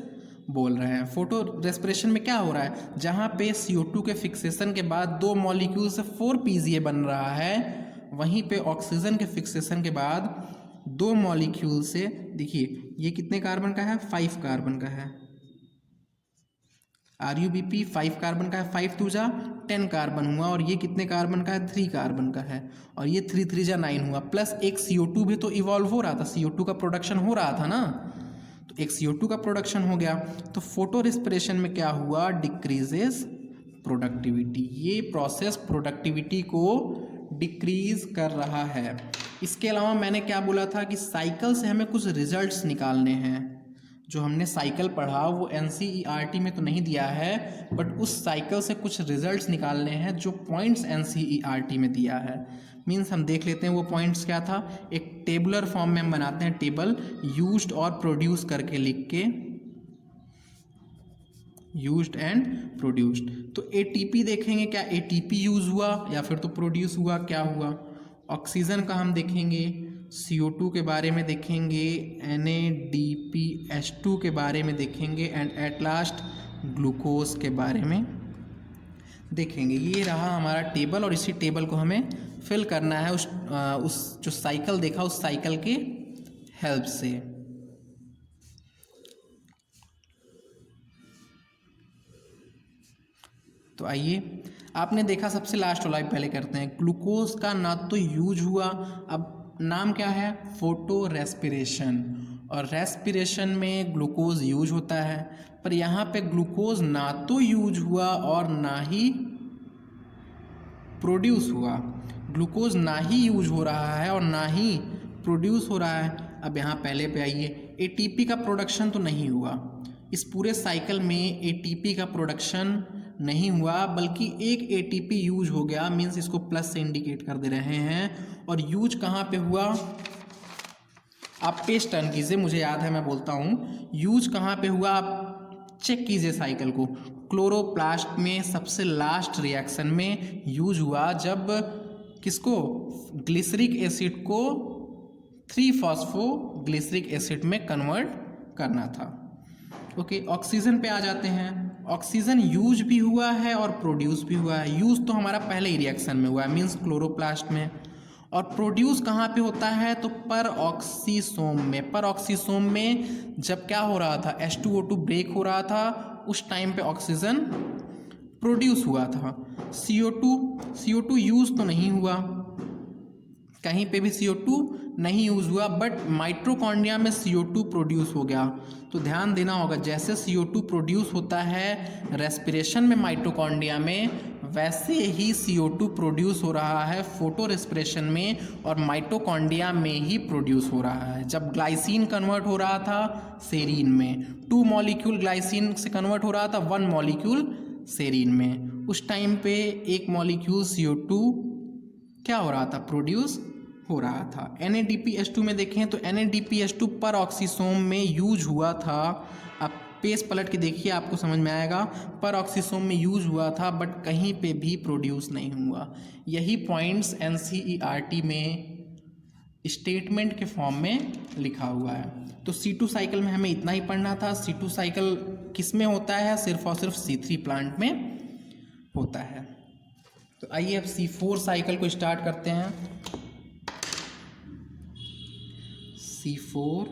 बोल रहे हैं। फोटो रेस्पिरेशन में क्या हो रहा है? जहाँ पे CO2 के फिक्सेशन के बाद 2 मॉलिक्यूल से 4PZA बन रहा है, वहीं पे ऑक्सीजन के फिक्सेशन के बाद 2 मॉलिक्यूल से, देखिए ये कितने कार्बन का है? 5 कार्बन का है। RuBp 5 कार्बन का है, 5 2 जा 10 कार्बन हुआ, और ये कितने कार्बन का है? 3 कार्बन का है, और ये 3 3 जा 9 हुआ, प्लस एक CO2 भी तो इवॉल्व हो रहा था, CO2 का प्रोडक्शन हो रहा था ना, तो एक CO2 का प्रोडक्शन हो गया। तो फोटो रेस्पिरेशन में क्या हुआ? Decreases productivity. ये प्रोसेस प्रोडक्टिविटी को डिक्रीज कर रहा है। इसके अलावा मैंने क्या बोला था कि साइकिल से हमें कुछ रिजल्ट्स निकालने हैं। जो हमने साइकिल पढ़ा वो NCERT में तो नहीं दिया है, बट उस साइकिल से कुछ रिजल्ट्स निकालने हैं जो पॉइंट्स NCERT में दिया है। मीन्स हम देख लेते हैं वो पॉइंट्स क्या था। एक टेबुलर फॉर्म में हम बनाते हैं, टेबल यूज्ड और प्रोड्यूस करके लिख के। Used and produced. तो एटीपी देखेंगे, क्या एटीपी यूज हुआ या फिर तो प्रोड्यूस हुआ, क्या हुआ। ऑक्सीजन का हम देखेंगे, CO2 के बारे में देखेंगे, NADPH2 के बारे में देखेंगे एंड एट लास्ट ग्लूकोज के बारे में देखेंगे। ये रहा हमारा टेबल और इसी टेबल को हमें फिल करना है उस जो साइकिल देखा उस साइकिल के हेल्प से। तो आइए, आपने देखा सबसे लास्ट वाला पहले करते हैं। ग्लूकोज का ना तो यूज हुआ, अब नाम क्या है, फोटो रेस्पिरेशन, और रेस्पिरेशन में ग्लूकोज यूज होता है, पर यहाँ पे ग्लूकोज ना तो यूज हुआ और ना ही प्रोड्यूस हुआ। ग्लूकोज ना ही यूज हो रहा है और ना ही प्रोड्यूस हो रहा है। अब यहाँ पहले पे आइए, एटीपी का प्रोडक्शन तो नहीं हुआ इस पूरे साइकिल में, एटीपी का प्रोडक्शन नहीं हुआ, बल्कि एक एटीपी यूज हो गया, मीन्स इसको प्लस से इंडिकेट कर दे रहे हैं। और यूज कहाँ पे हुआ, आप पेज टर्न कीजिए, मुझे याद है मैं बोलता हूँ। यूज कहाँ पे हुआ, आप चेक कीजिए साइकिल को। क्लोरोप्लास्ट में सबसे लास्ट रिएक्शन में यूज हुआ, जब किसको, ग्लिसरिक एसिड को 3-फॉस्फोग्लिसरिक एसिड में कन्वर्ट करना था। ओके, ऑक्सीजन पे आ जाते हैं। ऑक्सीजन यूज भी हुआ है और प्रोड्यूस भी हुआ है। यूज तो हमारा पहले ही रिएक्शन में हुआ है, मीन्स क्लोरोप्लास्ट में, और प्रोड्यूस कहाँ पे होता है, तो पर ऑक्सीसोम में। पर ऑक्सीसोम में जब क्या हो रहा था, H2O2 ब्रेक हो रहा था, उस टाइम पे ऑक्सीजन प्रोड्यूस हुआ था। CO2 यूज तो नहीं हुआ, कहीं पे भी CO2 नहीं यूज हुआ, बट माइटोकॉन्ड्रिया में CO2 प्रोड्यूस हो गया। तो ध्यान देना होगा, जैसे CO2 प्रोड्यूस होता है रेस्पिरेशन में माइटोकॉन्ड्रिया में, वैसे ही CO2 प्रोड्यूस हो रहा है फोटो रेस्पिरेशन में, और माइटोकॉन्ड्रिया में ही प्रोड्यूस हो रहा है। जब ग्लाइसिन कन्वर्ट हो रहा था सेरीन में, 2 मॉलिक्यूल ग्लाइसिन से कन्वर्ट हो रहा था 1 मॉलिक्यूल सेरीन में, उस टाइम पे 1 मॉलिक्यूल CO2 क्या हो रहा था, प्रोड्यूस हो रहा था। NADPH2 में देखें तो NADPH2 पर ऑक्सीसोम में यूज हुआ था। आप पेज पलट के देखिए, आपको समझ में आएगा, पर ऑक्सीसोम में यूज हुआ था, बट कहीं पे भी प्रोड्यूस नहीं हुआ। यही पॉइंट्स NCERT में स्टेटमेंट के फॉर्म में लिखा हुआ है। तो C2 साइकिल में हमें इतना ही पढ़ना था। C2 साइकिल किस में होता है, सिर्फ और सिर्फ C3 प्लांट में होता है। तो आइए अब C4 साइकिल को स्टार्ट करते हैं। C4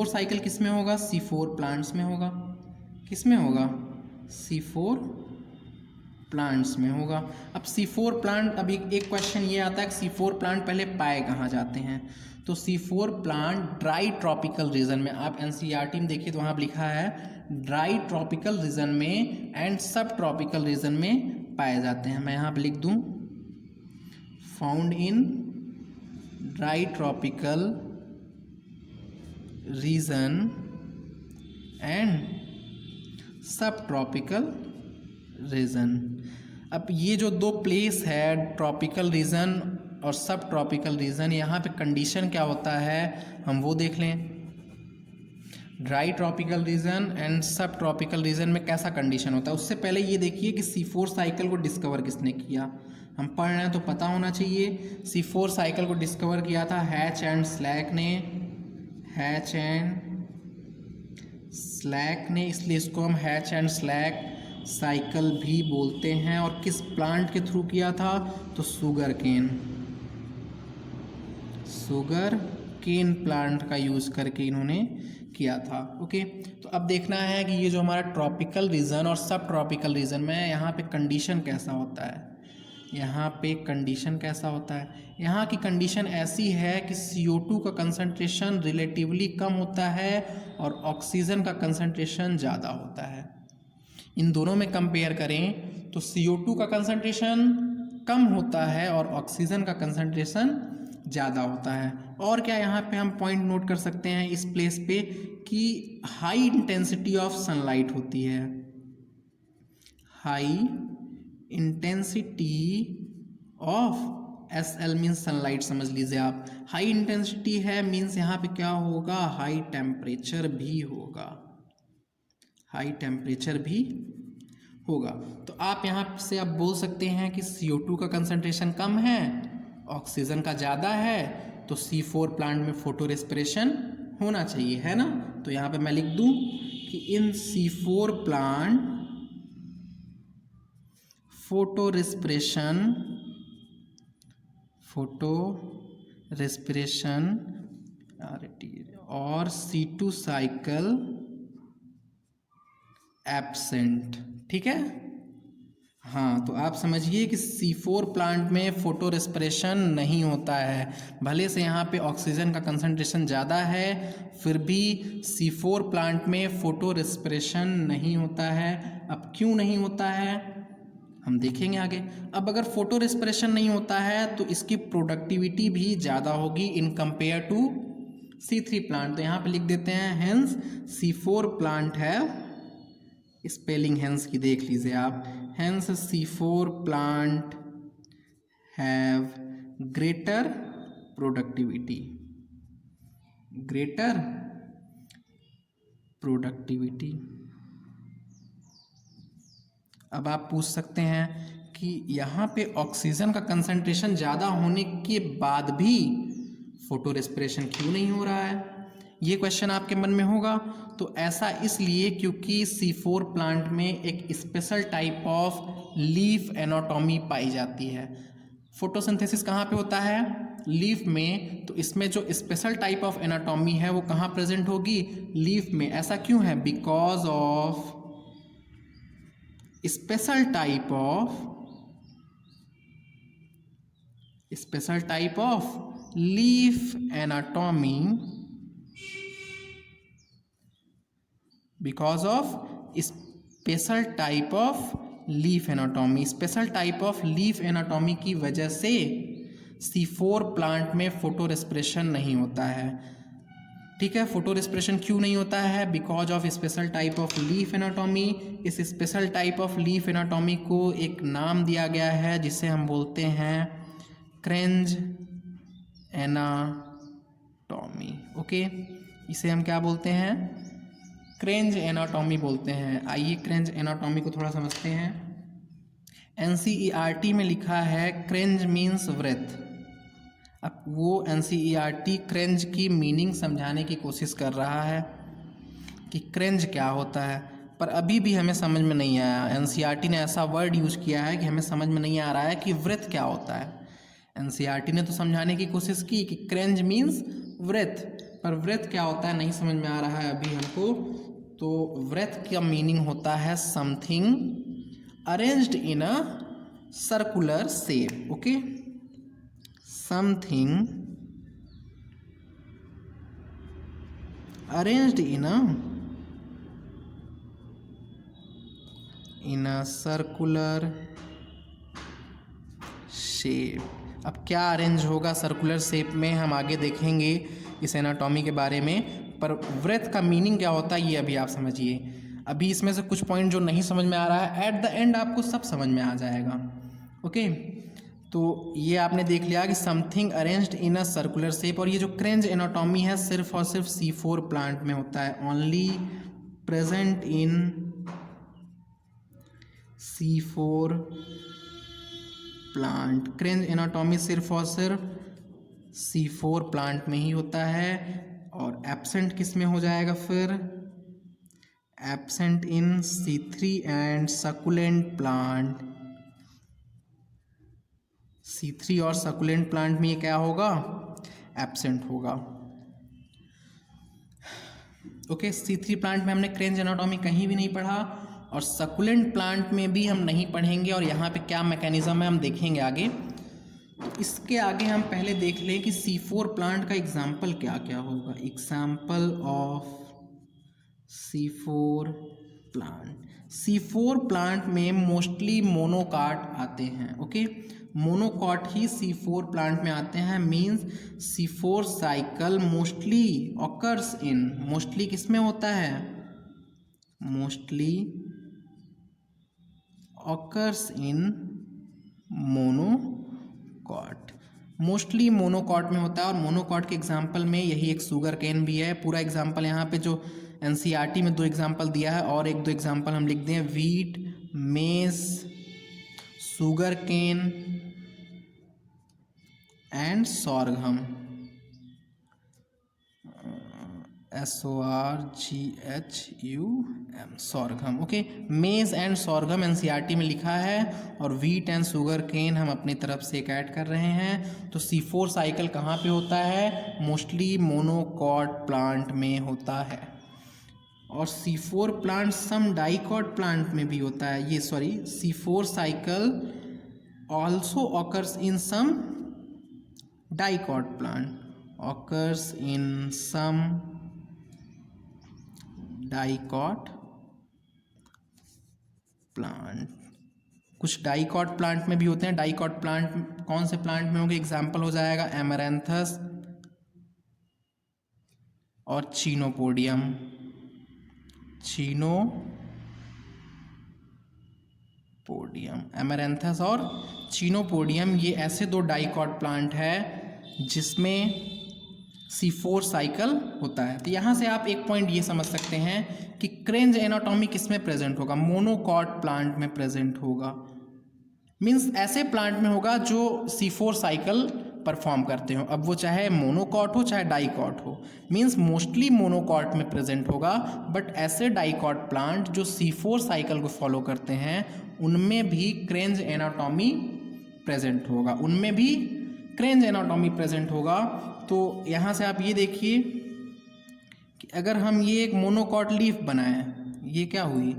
साइकिल किस में होगा, C4 प्लांट्स में होगा। किस में होगा, C4 प्लांट्स में होगा। अब C4 प्लांट, अभी एक क्वेश्चन ये आता है कि C4 प्लांट पहले पाए कहाँ जाते हैं। तो C4 plant dry tropical region में, आप NCERT में देखिए तो वहाँ पर लिखा है ड्राई ट्रॉपिकल रीजन में एंड सब ट्रॉपिकल रीजन में पाए जाते हैं। मैं यहाँ पर लिख दूँ, found in dry tropical region and सब ट्रॉपिकल रीजन। अब ये जो दो प्लेस है, ट्रॉपिकल रीजन और सब ट्रॉपिकल रीजन, यहाँ पे कंडीशन क्या होता है हम वो देख लें। ड्राई ट्रॉपिकल रीजन एंड सब ट्रॉपिकल रीजन में कैसा कंडीशन होता है, उससे पहले ये देखिए कि C4 साइकिल को डिस्कवर किसने किया। हम पढ़ रहे हैं तो पता होना चाहिए। C4 साइकिल को डिस्कवर किया था हैच एंड स्लैक ने। हैच एंड स्लैक ने, इसलिए इसको हम हैच एंड स्लैक साइकिल भी बोलते हैं। और किस प्लांट के थ्रू किया था, तो शुगर केन प्लांट का यूज़ करके इन्होंने किया था। ओके, तो अब देखना है कि ये जो हमारा ट्रॉपिकल रीजन और सब ट्रॉपिकल रीजन में यहाँ पे कंडीशन कैसा होता है। यहाँ पे कंडीशन कैसा होता है, यहाँ की कंडीशन ऐसी है कि CO2 का कंसंट्रेशन रिलेटिवली कम होता है और ऑक्सीजन का कंसंट्रेशन ज़्यादा होता है। इन दोनों में कंपेयर करें तो CO2 का कंसंट्रेशन कम होता है और ऑक्सीजन का कंसंट्रेशन ज़्यादा होता है। और क्या यहाँ पे हम पॉइंट नोट कर सकते हैं इस प्लेस पे कि हाई इंटेंसिटी ऑफ सनलाइट होती है। High intensity of SL means sunlight समझ लीजिए आप। हाई इंटेंसिटी है मीन्स यहाँ पे क्या होगा, हाई टेम्परेचर भी होगा। हाई टेम्परेचर भी होगा। तो आप यहाँ से आप बोल सकते हैं कि CO2 का कंसंट्रेशन कम है, ऑक्सीजन का ज़्यादा है, तो C4 प्लांट में फोटो रेस्पिरेशन होना चाहिए, है ना। तो यहाँ पे मैं लिख दूँ कि इन C4 प्लांट फोटो रेस्पिरेशन और C2 साइकिल एब्सेंट। ठीक है, हाँ, तो आप समझिए कि C4 प्लांट में फोटो रेस्पिरेशन नहीं होता है। भले से यहाँ पे ऑक्सीजन का कंसंट्रेशन ज़्यादा है, फिर भी C4 प्लांट में फोटो रेस्पिरेशन नहीं होता है। अब क्यों नहीं होता है हम देखेंगे आगे। अब अगर फोटो रेस्पिरेशन नहीं होता है तो इसकी प्रोडक्टिविटी भी ज़्यादा होगी in compare to C3 plant. तो यहाँ पे लिख देते हैं हेंस C4 प्लांट है, स्पेलिंग हेंस की देख लीजिए आप, hence C4 plant have greater productivity. अब आप पूछ सकते हैं कि यहाँ पे ऑक्सीजन का कंसंट्रेशन ज़्यादा होने के बाद भी फोटो रेस्पिरेशन क्यों नहीं हो रहा है, ये क्वेश्चन आपके मन में होगा। तो ऐसा इसलिए क्योंकि C4 प्लांट में एक special type of leaf anatomy पाई जाती है। फोटोसिंथेसिस कहाँ पे होता है, लीफ में, तो इसमें जो स्पेशल टाइप ऑफ एनाटॉमी है वो कहाँ प्रेजेंट होगी, लीफ में। ऐसा क्यों है, because of special type of leaf anatomy, because of special type of leaf anatomy. Special type of leaf anatomy की वजह से C4 प्लांट में फोटो रेस्पिरेशन नहीं होता है। ठीक है, फोटो रेस्पिरेशन क्यों नहीं होता है, because of special type of leaf anatomy. इस special type of leaf anatomy को एक नाम दिया गया है जिसे हम बोलते हैं क्रेंज एनाटॉमी। ओके, इसे हम क्या बोलते हैं, क्रेंज एनाटॉमी बोलते हैं। आइए क्रेंज एनाटॉमी को थोड़ा समझते हैं। NCERT में लिखा है क्रेंज मीन्स वृत्त। अब वो NCERT क्रेंज की मीनिंग समझाने की कोशिश कर रहा है कि क्रेंज क्या होता है, पर अभी भी हमें समझ में नहीं आया। NCERT ने ऐसा वर्ड यूज़ किया है कि हमें समझ में नहीं आ रहा है कि वृत्त क्या होता है। NCERT ने तो समझाने की कोशिश की कि क्रेंज मीन्स वृत्त, पर वृत्त क्या होता है नहीं समझ में आ रहा है अभी हमको। तो वृत्त का मीनिंग होता है something arranged in a circular shape. Okay, something arranged in a circular shape. अब क्या अरेंज होगा सर्कुलर शेप में हम आगे देखेंगे इस एनाटॉमी के बारे में, पर वृत्त का मीनिंग क्या होता है ये अभी आप समझिए। अभी इसमें से कुछ पॉइंट जो नहीं समझ में आ रहा है, एट द एंड आपको सब समझ में आ जाएगा। ओके, तो ये आपने देख लिया कि something arranged in a circular shape. और ये जो क्रेंज एनाटॉमी है सिर्फ और सिर्फ C4 प्लांट में होता है, only present in C4 plant. Kranz anatomy सिर्फ और सिर्फ C4 प्लांट में ही होता है। और एब्सेंट किस में हो जाएगा फिर, absent in C3 and succulent plant. C3 और सकुलेंट प्लांट में ये क्या होगा, एब्सेंट होगा। ओके, C3 प्लांट में हमने क्रेंज एनाटॉमी कहीं भी नहीं पढ़ा और सकुलेंट प्लांट में भी हम नहीं पढ़ेंगे। और यहाँ पे क्या मैकेनिज्म है हम देखेंगे आगे। तो इसके आगे हम पहले देख लें कि C4 प्लांट का एग्जाम्पल क्या क्या होगा। Example of C4 plant. C4 plant में मोस्टली मोनोकॉट आते हैं। ओके, मोनोकॉट ही C4 प्लांट में आते हैं। Means C4 cycle mostly occurs in, mostly किस में होता है, mostly occurs in monocot. Mostly monocot में होता है। और मोनोकॉट के एग्जाम्पल में यही एक शुगर केन भी है। पूरा एग्जाम्पल यहाँ पे जो एनसीईआरटी में 2 एग्जाम्पल दिया है और 1-2 एग्जाम्पल हम लिख दें। Wheat, maize, sugar cane and sorghum, SORGHUM, sorghum. Okay, maize and sorghum NCERT में लिखा है और वीट एंड शुगर केन हम अपनी तरफ से एक ऐड कर रहे हैं। तो C4 साइकिल कहाँ पे होता है? मोस्टली मोनोकॉट प्लांट में होता है और C4 प्लांट सम डाइकॉट प्लांट में भी होता है। ये sorry, C4 cycle also occurs in some dicot plant, occurs in some dicot plant. कुछ डाइकॉट प्लांट में भी होते हैं। डाइकॉट प्लांट कौन से प्लांट में होंगे? एग्जाम्पल हो जाएगा एमरैंथस और चीनोपोडियम। चीनोपोडियम, एमरैंथस और चीनोपोडियम, ये ऐसे 2 डाइकॉट प्लांट है जिसमें C4 साइकिल होता है। तो यहाँ से आप एक पॉइंट ये समझ सकते हैं कि क्रेंज एनाटॉमी किस में प्रेजेंट होगा? मोनोकॉट प्लांट में प्रेजेंट होगा। मीन्स ऐसे प्लांट में होगा जो C4 साइकिल परफॉर्म करते हो, अब वो चाहे मोनोकॉट हो चाहे डाइकॉट हो। मीन्स मोस्टली मोनोकॉट में प्रेजेंट होगा, बट ऐसे डाइकॉट प्लांट जो C4 साइकिल को फॉलो करते हैं उनमें भी क्रेंज एनाटॉमी प्रेजेंट होगा, उनमें भी क्रेंज एनाटॉमी प्रेजेंट होगा। तो यहाँ से आप ये देखिए कि अगर हम ये एक मोनोकॉट लीफ बनाएं, ये क्या हुई?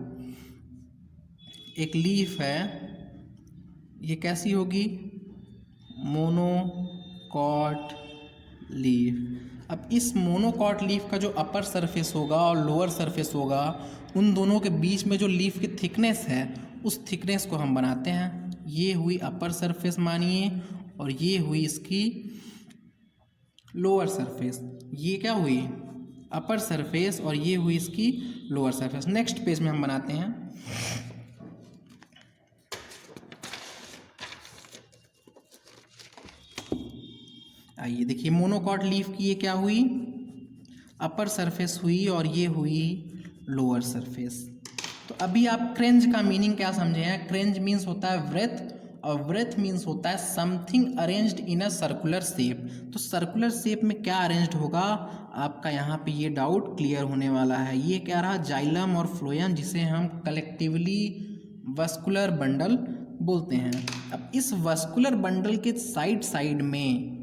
एक लीफ है, ये कैसी होगी? Monocot leaf. अब इस मोनोकॉट लीफ का जो अपर सरफेस होगा और लोअर सरफेस होगा, उन दोनों के बीच में जो लीफ की थिकनेस है, उस थिकनेस को हम बनाते हैं। ये हुई अपर सरफेस मानिए, और ये हुई इसकी लोअर सरफेस। ये क्या हुई? अपर सरफेस, और ये हुई इसकी लोअर सरफेस। नेक्स्ट पेज में हम बनाते हैं। आइए देखिए, मोनोकॉट लीफ की ये क्या हुई? अपर सरफेस हुई और ये हुई लोअर सरफेस। तो अभी आप क्रेंज का मीनिंग क्या समझे हैं? क्रेंज मीन्स होता है व्रेथ, और व्रेथ मीन्स होता है something arranged in a circular shape. तो सर्कुलर शेप में क्या अरेंज्ड होगा? आपका यहाँ पे ये डाउट क्लियर होने वाला है। ये क्या रहा? जाइलम और फ्लोएम, जिसे हम कलेक्टिवली वस्कुलर बंडल बोलते हैं। अब इस वस्कुलर बंडल के साइड साइड में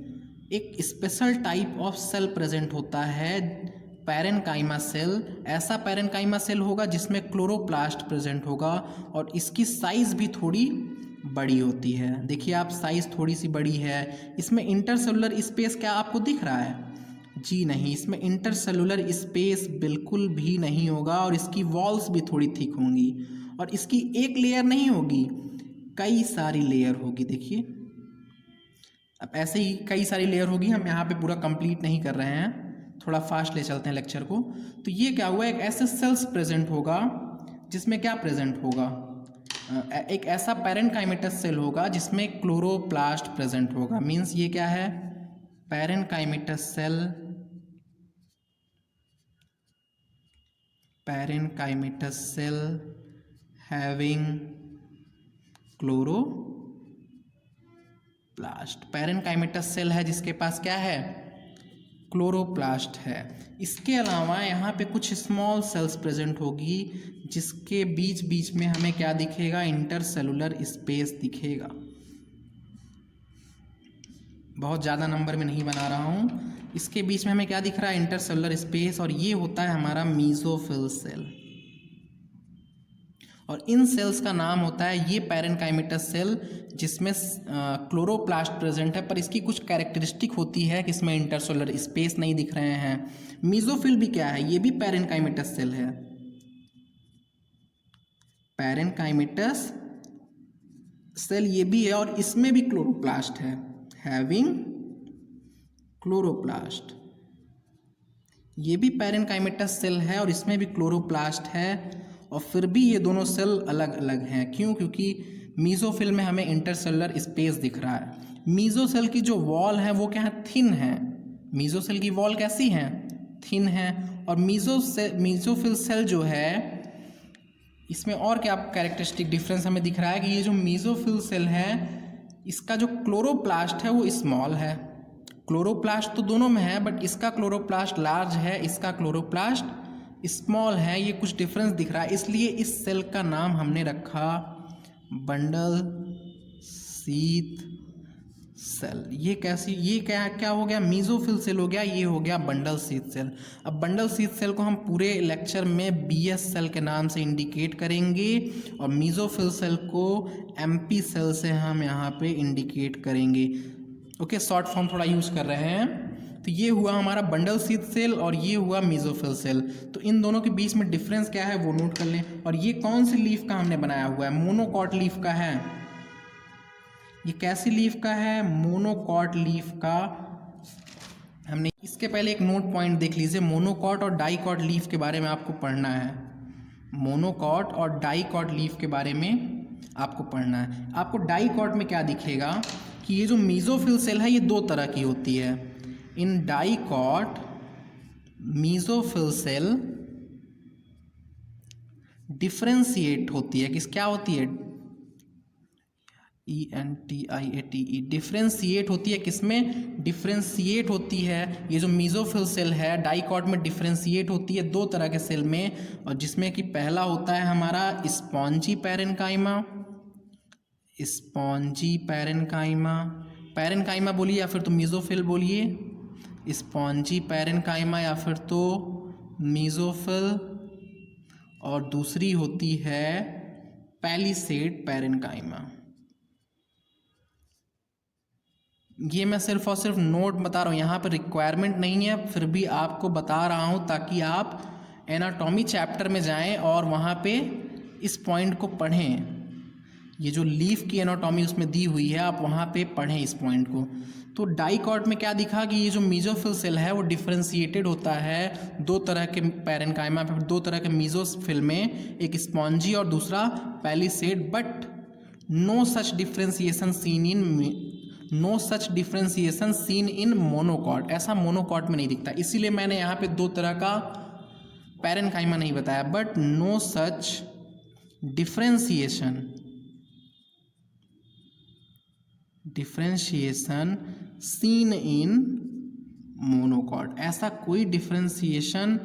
एक special type of cell present होता है, पैरेनकाइमा सेल। ऐसा पैरेनकाइमा सेल होगा जिसमें क्लोरोप्लास्ट प्रेजेंट होगा, और इसकी साइज भी थोड़ी बड़ी होती है। देखिए आप, साइज थोड़ी सी बड़ी है। इसमें इंटरसेलुलर स्पेस क्या आपको दिख रहा है? जी नहीं, इसमें इंटरसेलुलर स्पेस बिल्कुल भी नहीं होगा, और इसकी वॉल्स भी थोड़ी थिक होंगी, और इसकी एक लेयर नहीं होगी, कई सारी लेयर होगी। देखिए अब ऐसे ही कई सारी लेयर होगी। हम यहाँ पे पूरा कंप्लीट नहीं कर रहे हैं, थोड़ा फास्ट ले चलते हैं लेक्चर को। तो ये क्या हुआ? एक ऐसे सेल्स प्रेजेंट होगा जिसमें क्या प्रेजेंट होगा? एक ऐसा पैरेनकाइमेटस सेल होगा जिसमें क्लोरोप्लास्ट प्रेजेंट होगा। मीन्स ये क्या है? Parenchymatous cell, parenchymatous cell having chloroplast. Parenchymatous cell है जिसके पास क्या है? क्लोरोप्लास्ट है। इसके अलावा यहाँ पे कुछ स्मॉल सेल्स प्रेजेंट होगी जिसके बीच बीच में हमें क्या दिखेगा? इंटरसेलुलर स्पेस दिखेगा। बहुत ज़्यादा नंबर में नहीं बना रहा हूँ। इसके बीच में हमें क्या दिख रहा है? इंटरसेलुलर स्पेस, और ये होता है हमारा मीसोफिल सेल। और इन सेल्स का नाम होता है ये पैरेनकाइमेटस सेल, जिसमें क्लोरोप्लास्ट प्रेजेंट है, पर इसकी कुछ कैरेक्टरिस्टिक होती है कि इसमें इंटरसेलुलर स्पेस नहीं दिख रहे हैं। मीसोफिल भी क्या है? ये भी पैरेनकाइमेटस सेल है। पैरेनकाइमेटस सेल ये भी है, और इसमें भी क्लोरोप्लास्ट है, हैविंग क्लोरोप्लास्ट। ये भी पैरेनकाइमेटस सेल है और इसमें भी क्लोरोप्लास्ट है, और फिर भी ये दोनों सेल अलग अलग हैं। क्यों? क्योंकि मीसोफिल में हमें इंटरसेलुलर स्पेस दिख रहा है। मीसोसेल की जो वॉल है वो क्या है? थिन है। मीसोसेल की वॉल कैसी है? थिन है, और मीज़ोफिल सेल जो है, इसमें और क्या कैरेक्टरिस्टिक डिफरेंस हमें दिख रहा है कि ये जो मीज़ोफिल सेल है इसका जो क्लोरोप्लास्ट है वो स्मॉल है। क्लोरोप्लास्ट तो दोनों में है बट इसका क्लोरोप्लास्ट लार्ज है, इसका क्लोरोप्लास्ट स्मॉल है। ये कुछ डिफरेंस दिख रहा है, इसलिए इस सेल का नाम हमने रखा बंडल शीथ सेल। ये क्या हो गया, मीज़ोफिल सेल हो गया, ये हो गया बंडल शीथ सेल। अब बंडल शीथ सेल को हम पूरे लेक्चर में बीएस सेल के नाम से इंडिकेट करेंगे और मीज़ोफिल सेल को एमपी सेल से हम यहाँ पे इंडिकेट करेंगे। ओके, शॉर्ट फॉर्म थोड़ा यूज़ कर रहे हैं। तो ये हुआ हमारा बंडल शीथ सेल और ये हुआ मीज़ोफिल सेल। तो इन दोनों के बीच में डिफरेंस क्या है वो नोट कर लें। और ये कौन सी लीफ का हमने बनाया हुआ है, मोनोकॉट लीफ का है। ये कैसी लीफ का है, मोनोकॉट लीफ का। हमने इसके पहले एक नोट पॉइंट देख लीजिए, मोनोकॉट और डाइकॉट लीफ के बारे में आपको पढ़ना है। मोनोकॉट और डाइकॉट लीफ के बारे में आपको पढ़ना है। आपको डाइकॉट में क्या दिखेगा कि ये जो मीज़ोफिल सेल है ये दो तरह की होती है। In dicot mesophyll cell differentiate होती है, क्या होती है, ENTIATE, डिफ्रेंशिएट होती है। किसमें डिफ्रेंशिएट होती है, ये जो मीज़ोफिल सेल है डाइकॉट में डिफ्रेंशिएट होती है दो तरह के सेल में, और जिसमें कि पहला होता है हमारा spongy parenchyma, spongy parenchyma, parenchyma बोलिए या फिर तो मीज़ोफिल बोलिए, स्पॉन्जी पैरेन्काइमा या फिर तो मीज़ोफिल, और दूसरी होती है पैलिसेड पैरेन्काइमा। ये मैं सिर्फ और सिर्फ नोट बता रहा हूँ, यहाँ पर रिक्वायरमेंट नहीं है, फिर भी आपको बता रहा हूँ ताकि आप एनाटॉमी चैप्टर में जाएं और वहाँ पे इस पॉइंट को पढ़ें। ये जो लीफ की एनाटॉमी उसमें दी हुई है आप वहाँ पे पढ़ें इस पॉइंट को। तो डाइकॉट में क्या दिखा कि ये जो मीज़ोफिल सेल है वो डिफ्रेंशिएटेड होता है दो तरह के पैरेन्काइमा, दो तरह के मीज़ोफिल में, एक स्पॉन्जी और दूसरा palisade, but no such differentiation seen in monocot. ऐसा मोनोकॉट में नहीं दिखता, इसीलिए मैंने यहाँ पे दो तरह का पैरेन्काइमा नहीं बताया, but no such differentiation seen in monocot. ऐसा कोई डिफ्रेंशिएशन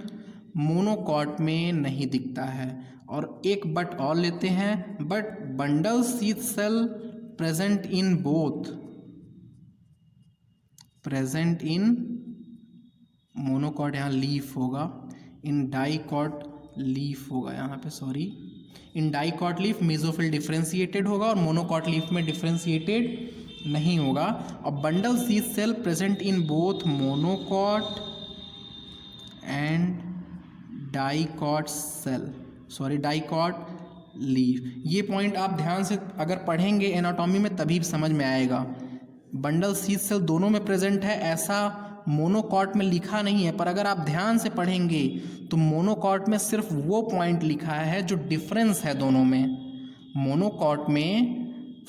मोनोकॉट में नहीं दिखता है। और एक बट और लेते हैं, but bundle sheath cell present in monocot, यहाँ लीफ होगा, इन डाइकॉट लीफ होगा यहाँ पे, sorry, in dicot leaf mesophyll differentiated होगा और मोनोकॉट लीफ में डिफ्रेंशिएटेड नहीं होगा। और bundle sheath cell present in both monocot and dicot leaf. ये पॉइंट आप ध्यान से अगर पढ़ेंगे एनाटॉमी में तभी समझ में आएगा। बंडल शीथ सेल दोनों में प्रेजेंट है, ऐसा मोनोकॉट में लिखा नहीं है, पर अगर आप ध्यान से पढ़ेंगे तो मोनोकॉट में सिर्फ वो पॉइंट लिखा है जो डिफरेंस है दोनों में। मोनोकॉट में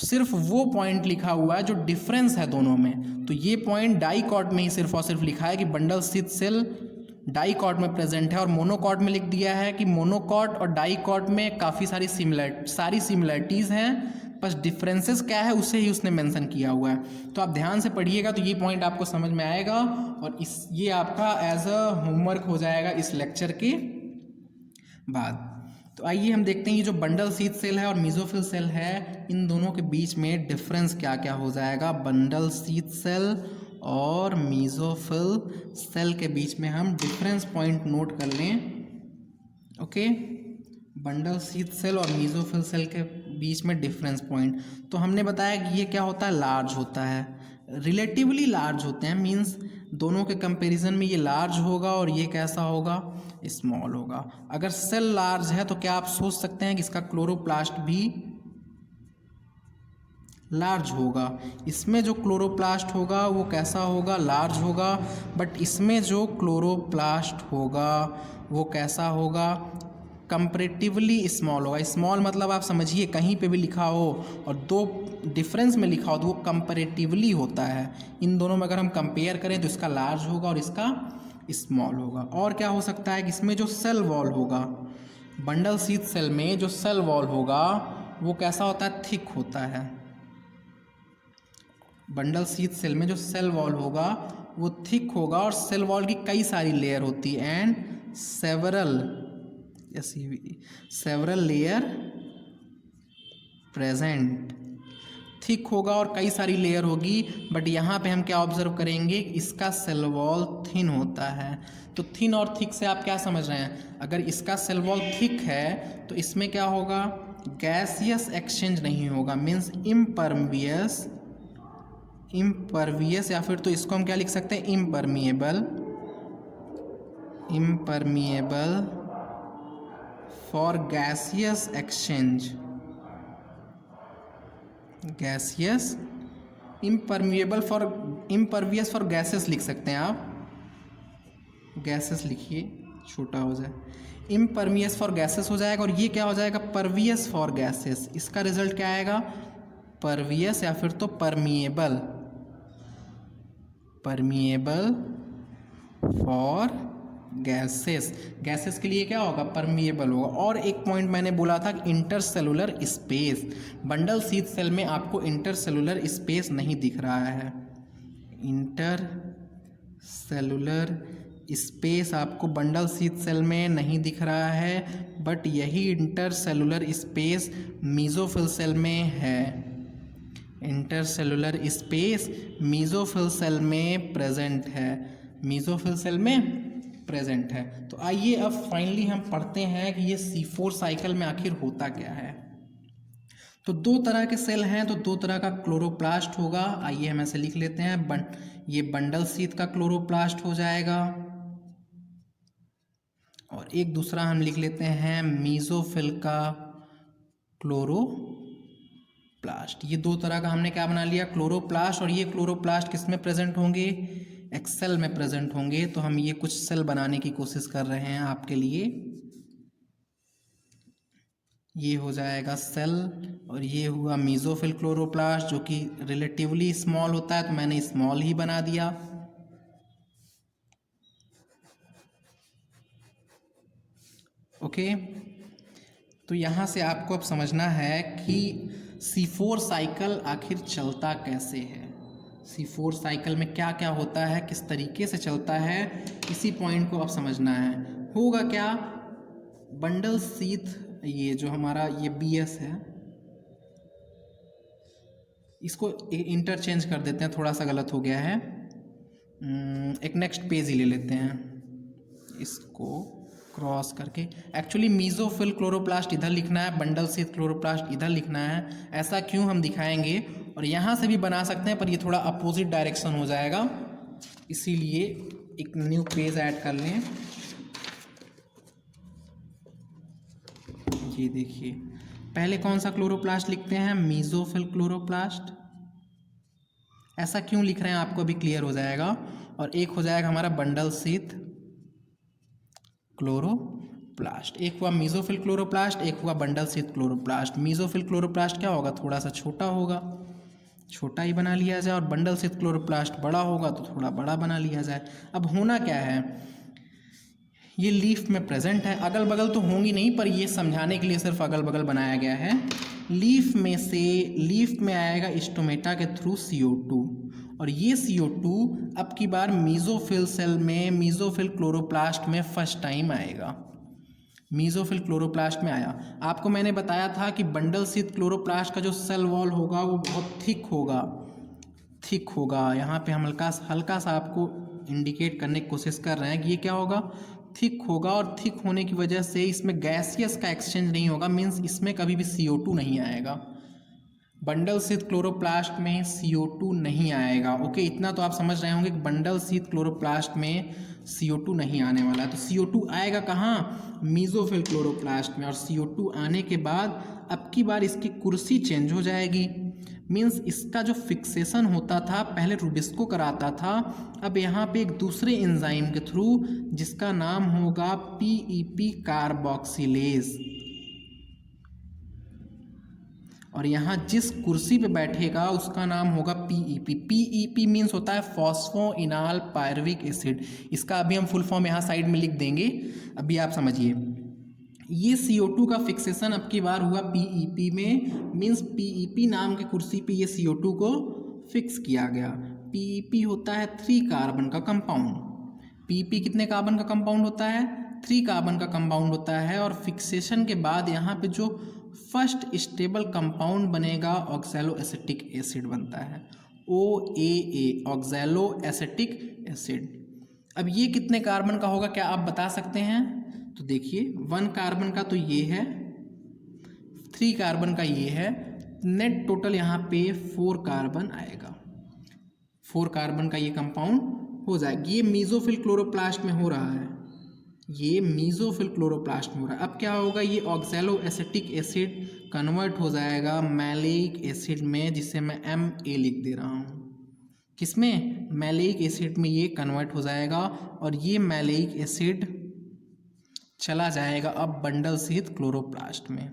सिर्फ वो पॉइंट लिखा हुआ है जो डिफरेंस है दोनों में। तो ये पॉइंट डाइकॉट में ही सिर्फ और सिर्फ लिखा है कि बंडल शीथ सेल डाइकॉट में प्रेजेंट है, और मोनोकॉट में लिख दिया है कि मोनोकॉट और डाइकॉट में काफ़ी सारी सिमिलरिटीज़ हैं, बस डिफरेंसेस क्या है उसे ही उसने मेंशन किया हुआ है। तो आप ध्यान से पढ़िएगा तो ये पॉइंट आपको समझ में आएगा, और ये आपका एज अ होमवर्क हो जाएगा इस लेक्चर के बाद। तो आइए हम देखते हैं ये जो बंडल शीथ सेल है और मीज़ोफिल सेल है, इन दोनों के बीच में डिफरेंस क्या क्या हो जाएगा। बंडल शीथ सेल और मीज़ोफिल सेल के बीच में हम डिफरेंस पॉइंट नोट कर लें। ओके, बंडल शीथ सेल और मीज़ोफिल सेल के बीच में डिफरेंस पॉइंट, तो हमने बताया कि ये क्या होता है, लार्ज होता है, रिलेटिवली लार्ज होते हैं, मीन्स दोनों के कंपैरिजन में ये लार्ज होगा और ये कैसा होगा, स्मॉल होगा। अगर सेल लार्ज है तो क्या आप सोच सकते हैं कि इसका क्लोरोप्लास्ट भी लार्ज होगा। इसमें जो क्लोरोप्लास्ट होगा वो कैसा होगा, लार्ज होगा, बट इसमें जो क्लोरोप्लास्ट होगा वो कैसा होगा, कंपैरेटिवली स्मॉल होगा। स्मॉल मतलब आप समझिए कहीं पे भी लिखा हो और दो डिफरेंस में लिखा हो तो वो कंपैरेटिवली होता है। इन दोनों में अगर हम कंपेयर करें तो इसका लार्ज होगा और इसका स्मॉल होगा। और क्या हो सकता है कि इसमें जो सेल वॉल होगा, बंडल शीथ सेल में जो सेल वॉल होगा वो कैसा होता है, थिक होता है। बंडल शीथ सेल में जो सेल वॉल होगा वो थिक होगा और सेल वॉल की कई सारी लेयर होती है and several layer present. Thick होगा और कई सारी लेयर होगी, बट यहाँ पे हम क्या ऑब्जर्व करेंगे, इसका सेल वॉल थिन होता है। तो थिन और थिक से आप क्या समझ रहे हैं, अगर इसका सेल वॉल थिक है तो इसमें क्या होगा, गैसियस एक्सचेंज नहीं होगा, मीन्स इम्परवियस या फिर तो इसको हम क्या लिख सकते हैं, impermeable for gaseous exchange, gaseous impervious for gases लिख सकते हैं आप, गैसेस लिखिए छोटा हो जाए, इम्परमियस फॉर गैसेस हो जाएगा। और ये क्या हो जाएगा, परवियस फॉर गैसेस। इसका रिजल्ट क्या आएगा, परवियस या फिर तो परमिएबल फॉर गैसेस के लिए क्या होगा, परमिएबल होगा। और एक पॉइंट मैंने बोला था कि intercellular space, bundle sheath cell में आपको इंटरसेलुलर स्पेस नहीं दिख रहा है, इंटरसेलुलर स्पेस आपको बंडल शीथ सेल में नहीं दिख रहा है, बट यही इंटरसेलुलर स्पेस मीजोफिल सेल में है। इंटरसेलुलर स्पेस मीजोफिल सेल में प्रेजेंट है, तो आइए अब फाइनली हम पढ़ते हैं कि ये C4 साइकिल में आखिर होता क्या है। तो दो तरह के सेल हैं, तो दो तरह का क्लोरोप्लास्ट होगा। आइए हम ऐसे लिख लेते हैं, ये बंडल शीथ का क्लोरोप्लास्ट हो जाएगा और एक दूसरा हम लिख लेते हैं मीजोफिल का क्लोरोप्लास्ट। ये दो तरह का हमने क्या बना लिया, क्लोरोप्लास्ट। और ये क्लोरोप्लास्ट किस में प्रेजेंट होंगे, एक्सेल में प्रेजेंट होंगे। तो हम ये कुछ सेल बनाने की कोशिश कर रहे हैं आपके लिए। ये हो जाएगा सेल और ये हुआ मीजोफिल क्लोरोप्लास्ट, जो कि रिलेटिवली स्मॉल होता है, तो मैंने स्मॉल ही बना दिया। ओके, तो यहाँ से आपको अब समझना है कि C4 साइकिल आखिर चलता कैसे है, C4 साइकिल में क्या क्या होता है, किस तरीके से चलता है, इसी पॉइंट को अब समझना है। होगा क्या, बंडल शीथ, ये जो हमारा ये BS है, इसको इंटरचेंज कर देते हैं, थोड़ा सा गलत हो गया है। एक नेक्स्ट पेज ही ले लेते हैं, इसको क्रॉस करके। एक्चुअली मीजोफिल क्लोरोप्लास्ट इधर लिखना है, बंडल शीथ क्लोरोप्लास्ट इधर लिखना है। ऐसा क्यों हम दिखाएंगे, और यहाँ से भी बना सकते हैं, पर ये थोड़ा अपोजिट डायरेक्शन हो जाएगा, इसीलिए एक न्यू पेज ऐड कर लें। ये देखिए, पहले कौन सा क्लोरोप्लास्ट लिखते हैं, मीजोफिल क्लोरोप्लास्ट। ऐसा क्यों लिख रहे हैं आपको अभी क्लियर हो जाएगा। और एक हो जाएगा हमारा बंडल शीथ क्लोरोप्लास्ट। एक हुआ मीजोफिल क्लोरोप्लास्ट, एक हुआ bundle sheath chloroplast. Mesophyll chloroplast क्या होगा, थोड़ा सा छोटा होगा, छोटा ही बना लिया जाए, और बंडल शीथ क्लोरोप्लास्ट बड़ा होगा तो थोड़ा बड़ा बना लिया जाए। अब होना क्या है, ये लीफ में प्रेजेंट है, अगल बगल तो होंगी नहीं, पर ये समझाने के लिए सिर्फ अगल बगल बनाया गया है। लीफ में आएगा स्टोमेटा के थ्रू CO2, और ये CO2 अब की बार मीजोफिल सेल में, मीजोफिल क्लोरोप्लास्ट में फर्स्ट टाइम आएगा। मीजोफिल क्लोरोप्लास्ट में आया। आपको मैंने बताया था कि बंडल शीथ क्लोरोप्लास्ट का जो सेल वॉल होगा वो बहुत थिक होगा। यहाँ पे हम हल्का सा आपको इंडिकेट करने की कोशिश कर रहे हैं कि ये क्या होगा, थिक होगा। और थिक होने की वजह से इसमें गैसियस का एक्सचेंज नहीं होगा, मीन्स इसमें कभी भी CO2 नहीं आएगा। बंडल शीथ क्लोरोप्लास्ट में CO2 नहीं आएगा। ओके, इतना तो आप समझ रहे होंगे कि बंडल शीथ क्लोरोप्लास्ट में CO2 नहीं आने वाला है। तो CO2 आएगा कहाँ, मीजोफिल क्लोरोप्लास्ट में। और CO2 आने के बाद अब की बार इसकी कुर्सी चेंज हो जाएगी, मीन्स इसका जो फिक्सेशन होता था, पहले रुबिस्को कराता था, अब यहाँ पे एक दूसरे एंजाइम के थ्रू, जिसका नाम होगा PEP कार्बोक्सिलेज। और यहाँ जिस कुर्सी पे बैठेगा उसका नाम होगा पीईपी। पीईपी मीन्स होता है फॉस्फोइनाल पायरुविक एसिड। इसका अभी हम फुल फॉर्म यहाँ साइड में लिख देंगे, अभी आप समझिए। ये CO2 का फिक्सेशन अब की बार हुआ पीईपी में, मीन्स पीईपी नाम की कुर्सी पे ये CO2 को फिक्स किया गया। पीईपी होता है 3 कार्बन का कंपाउंड। पीईपी कितने कार्बन का कंपाउंड होता है? 3 कार्बन का कंपाउंड होता है। और फिक्सेशन के बाद यहाँ पे जो फर्स्ट स्टेबल कंपाउंड बनेगा ऑक्सैलो एसिटिक एसिड बनता है, OAA, ऑक्सैलो एसिटिक एसिड। अब ये कितने कार्बन का होगा, क्या आप बता सकते हैं? तो देखिए 1 कार्बन का तो ये है, 3 कार्बन का ये है, नेट टोटल यहाँ पे 4 कार्बन आएगा। 4 कार्बन का ये कंपाउंड हो जाएगा। ये मीसोफिल क्लोरोप्लास्ट में हो रहा है, ये मीसोफिल क्लोरोप्लास्ट में हो रहा है। अब क्या होगा, ये ऑक्सैलो एसिटिक एसिड कन्वर्ट हो जाएगा मैलेइक एसिड में, जिसे मैं MA लिख दे रहा हूँ। किसमें? मैलेइक एसिड में ये कन्वर्ट हो जाएगा। और ये मैलेइक एसिड चला जाएगा अब बंडल सहित क्लोरोप्लास्ट में।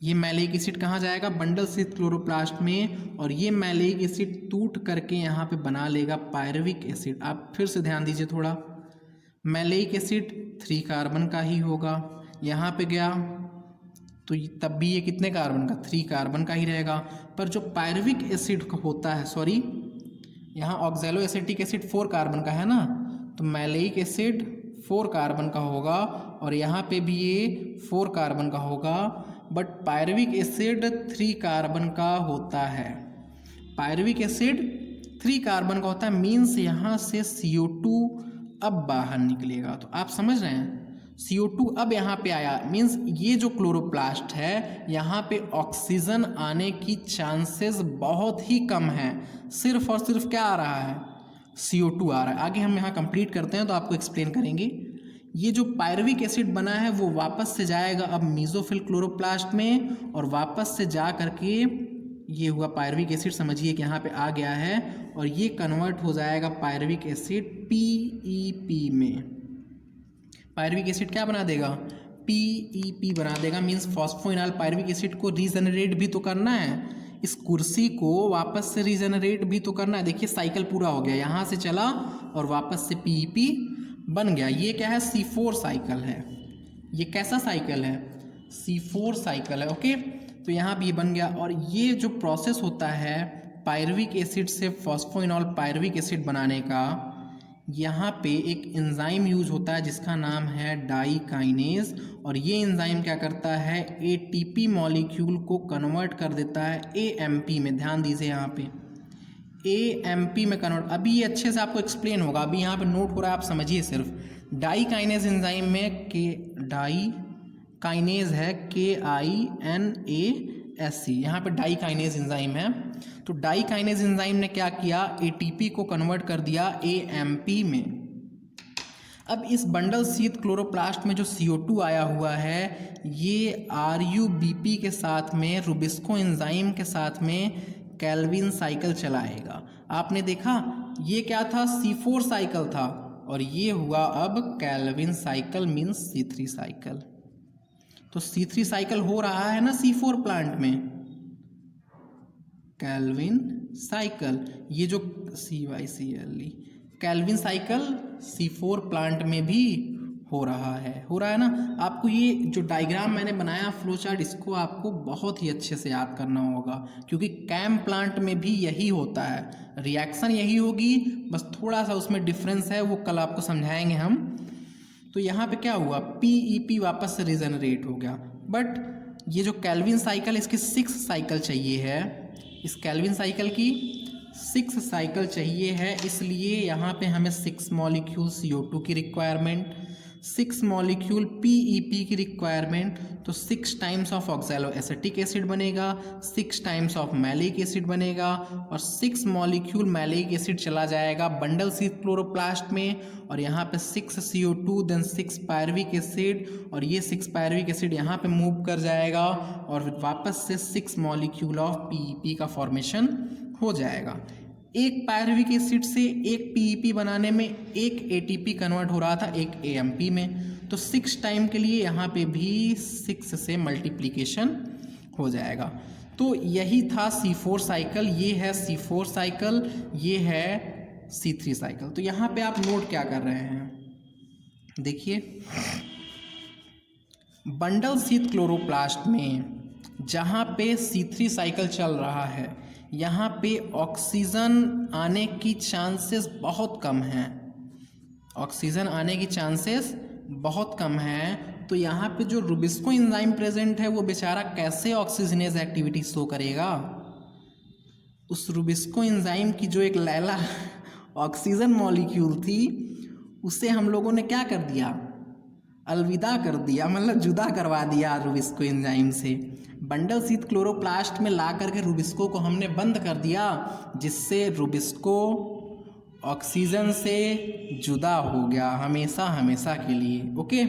ये मैलेइक एसिड कहाँ जाएगा? बंडल सहित क्लोरोप्लास्ट में। और ये मैलेइक एसिड टूट करके यहाँ पे बना लेगा पायरुविक एसिड। आप फिर से ध्यान दीजिए थोड़ा, मैलेइक एसिड 3 कार्बन का ही होगा, यहाँ पे गया तो तब भी ये कितने कार्बन का? 3 कार्बन का ही रहेगा। पर जो पायरुविक एसिड होता है, सॉरी यहाँ ऑक्सैलो एसिटिक एसिड 4 कार्बन का है ना, तो मैलेइक एसिड 4 कार्बन का होगा और यहाँ पे भी ये 4 कार्बन का होगा। बट पायरुविक एसिड 3 कार्बन का होता है। पायरुविक एसिड 3 कार्बन का होता है, मीन्स यहाँ से CO2 अब बाहर निकलेगा। तो आप समझ रहे हैं, CO2 अब यहाँ पे आया, मीन्स ये जो क्लोरोप्लास्ट है यहाँ पे ऑक्सीजन आने की चांसेस बहुत ही कम है। सिर्फ और सिर्फ क्या आ रहा है? CO2 आ रहा है। आगे हम यहाँ कंप्लीट करते हैं तो आपको एक्सप्लेन करेंगे। ये जो पायरुविक एसिड बना है वो वापस से जाएगा अब मीसोफिल क्लोरोप्लास्ट में, और वापस से जा करके ये हुआ पायरुविक एसिड, समझिए कि यहाँ पे आ गया है, और ये कन्वर्ट हो जाएगा पायरुविक एसिड PEP में। पायरुविक एसिड क्या बना देगा? PEP बना देगा, मीन्स फॉस्फोइनाल पायरुविक एसिड को रीजनरेट भी तो करना है, इस कुर्सी को वापस से रीजनरेट भी तो करना है। देखिए साइकिल पूरा हो गया, यहाँ से चला और वापस से PEP बन गया। ये क्या है? C4 साइकिल है। ये कैसा साइकिल है? C4 साइकिल है। ओके, तो यहाँ भी बन गया। और ये जो प्रोसेस होता है पायरुविक एसिड से फॉस्फोइनॉल पायरुविक एसिड बनाने का, यहाँ पे एक एंजाइम यूज होता है जिसका नाम है डाईकाइनेज। और ये एंजाइम क्या करता है? ATP मॉलिक्यूल को कन्वर्ट कर देता है AMP में। ध्यान दीजिए यहाँ पे AMP में कन्वर्ट। अभी ये अच्छे से आपको एक्सप्लेन होगा, अभी यहाँ पे नोट हो रहा है, आप समझिए सिर्फ। डाईकाइनेज एंजाइम में डाईकाइनेज है KINASE, यहाँ पे डाईकाइनेज एंजाइम है। तो डाईकाइनेज एंजाइम ने क्या किया? ATP को कन्वर्ट कर दिया AMP में। अब इस बंडल शीथ क्लोरोप्लास्ट में जो CO2 आया हुआ है, ये RUBP के साथ में, रुबिस्को एंजाइम के साथ में कैल्विन साइकिल चलाएगा। आपने देखा ये क्या था? C4 साइकिल था, और ये हुआ अब Calvin cycle, means C3 cycle. तो C3 साइकिल हो रहा है ना C4 प्लांट में, कैल्विन साइकिल। ये जो CYCLE Calvin cycle C4 plant में भी हो रहा है ना। आपको ये जो डायग्राम मैंने बनाया फ्लो चार्ट, इसको आपको बहुत ही अच्छे से याद करना होगा, क्योंकि कैम प्लांट में भी यही होता है, रिएक्शन यही होगी, बस थोड़ा सा उसमें डिफरेंस है, वो कल आपको समझाएंगे हम। तो यहाँ पे क्या हुआ? PEP वापस से रीजनरेट हो गया। बट ये जो कैल्विन साइकिल, इसकी 6 साइकिल चाहिए है, इस कैल्विन साइकिल की 6 साइकिल चाहिए है, इसलिए यहाँ पे हमें 6 मॉलिक्यूल CO2 की रिक्वायरमेंट, 6 मॉलिक्यूल PEP की रिक्वायरमेंट। तो 6 times of oxalo acetic acid बनेगा, 6 टाइम्स ऑफ मैलिक एसिड बनेगा, और 6 मॉलिक्यूल मैलिक एसिड चला जाएगा बंडल शीथ क्लोरोप्लास्ट में, और यहाँ पे 6 CO2 देन 6 पायरुविक एसिड, और ये 6 पायरुविक एसिड यहाँ पे मूव कर जाएगा, और वापस से 6 मॉलिक्यूल ऑफ PEP का फॉर्मेशन हो जाएगा। एक पायरुविक एसिड से एक PEP बनाने में एक ATP कन्वर्ट हो रहा था एक AMP में, तो 6 टाइम के लिए यहाँ पे भी 6 से मल्टीप्लिकेशन हो जाएगा। तो यही था C4 साइकिल, ये है C4 साइकिल, ये है C3 साइकिल। तो यहाँ पे आप नोट क्या कर रहे हैं, देखिए बंडल शीथ क्लोरोप्लास्ट में जहाँ पे C3 साइकिल चल रहा है, यहाँ पे ऑक्सीजन आने की चांसेस बहुत कम हैं, ऑक्सीजन आने की चांसेस बहुत कम हैं। तो यहाँ पे जो रुबिस्को एंजाइम प्रेजेंट है वो बेचारा कैसे ऑक्सीजनेज एक्टिविटी शो करेगा। उस रुबिस्को एंजाइम की जो एक लैला ऑक्सीजन मॉलिक्यूल थी उसे हम लोगों ने क्या कर दिया, अलविदा कर दिया, मतलब जुदा करवा दिया रुबिस्को एंजाइम से। बंडल शीथ क्लोरोप्लास्ट में ला करके रुबिस्को को हमने बंद कर दिया, जिससे रुबिस्को ऑक्सीजन से जुदा हो गया हमेशा हमेशा के लिए। ओके,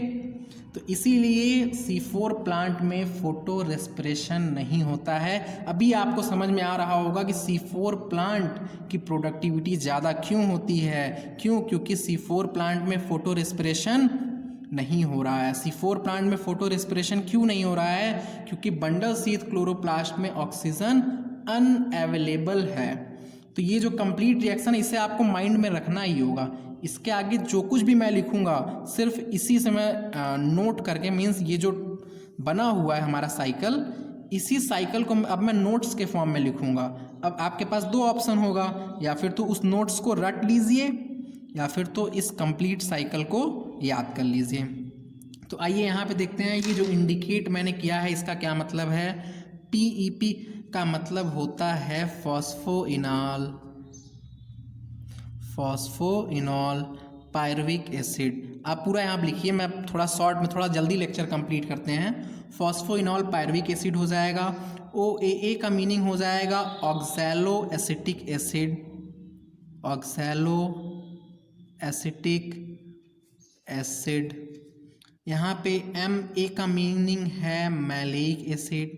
तो इसीलिए C4 प्लांट में फोटो रेस्पिरेशन नहीं होता है। अभी आपको समझ में आ रहा होगा कि C4 प्लांट की प्रोडक्टिविटी ज़्यादा क्यों होती है, क्योंकि C4 प्लांट में फोटो रेस्पिरेशन नहीं हो रहा है। C4 प्लांट में फोटो रेस्पिरेशन क्यों नहीं हो रहा है, क्योंकि बंडल शीथ क्लोरोप्लास्ट में ऑक्सीजन अनअवेलेबल है। तो ये जो कंप्लीट रिएक्शन है इसे आपको माइंड में रखना ही होगा। इसके आगे जो कुछ भी मैं लिखूंगा सिर्फ इसी से मैं नोट करके, मीन्स ये जो बना हुआ है हमारा साइकिल, इसी साइकिल को अब मैं नोट्स के फॉर्म में लिखूंगा। अब आपके पास दो ऑप्शन होगा, या फिर तो उस नोट्स को रट लीजिए या फिर तो इस कंप्लीट साइकिल को याद कर लीजिए। तो आइए यहाँ पे देखते हैं, ये जो इंडिकेट मैंने किया है इसका क्या मतलब है। PEP का मतलब होता है फॉस्फोइनॉल, फॉस्फोइनॉल पायरुविक एसिड। आप पूरा यहाँ लिखिए, मैं थोड़ा शॉर्ट में, थोड़ा जल्दी लेक्चर कंप्लीट करते हैं। फॉस्फोइनॉल पायरुविक एसिड हो जाएगा। OAA का मीनिंग हो जाएगा oxalo acetic acid, oxalo acetic acid. यहाँ पे MA का मीनिंग है मैलिक एसिड,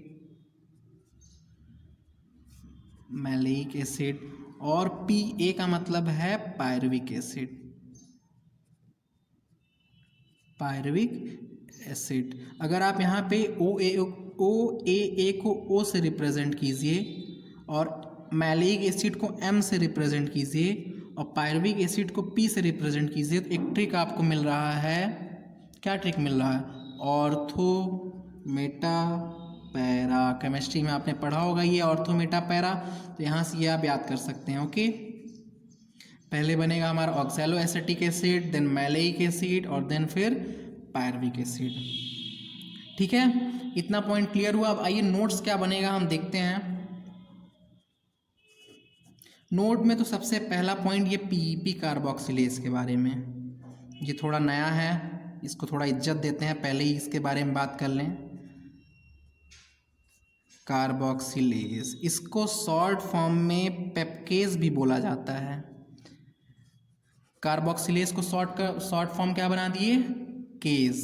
मैलिक एसिड। और PA का मतलब है पायरुविक एसिड, पायरुविक एसिड। अगर आप यहाँ पे OAA को O से रिप्रेजेंट कीजिए और मैलिक एसिड को M से रिप्रेजेंट कीजिए और पायरुविक एसिड को P से रिप्रेजेंट कीजिए, तो एक ट्रिक आपको मिल रहा है। क्या ट्रिक मिल रहा है, ऑर्थो मेटा पैरा। केमिस्ट्री में आपने पढ़ा होगा ये ऑर्थो मेटा पैरा, तो यहाँ से ये आप याद कर सकते हैं। ओके, पहले बनेगा हमारा oxaloacetic acid, then malic acid और देन फिर पायरुविक एसिड। ठीक है, इतना पॉइंट क्लियर हुआ। अब आइए नोट्स क्या बनेगा हम देखते हैं। नोट में तो सबसे पहला पॉइंट ये PEP कार्बोक्सिलेज के बारे में, ये थोड़ा नया है, इसको थोड़ा इज्जत देते हैं, पहले ही इसके बारे में बात कर लें। कार्बोक्सिलेज, इसको शॉर्ट फॉर्म में पेप्केज भी बोला जाता है। कार्बोक्सिलेज को शॉर्ट फॉर्म क्या बना दिए, केज,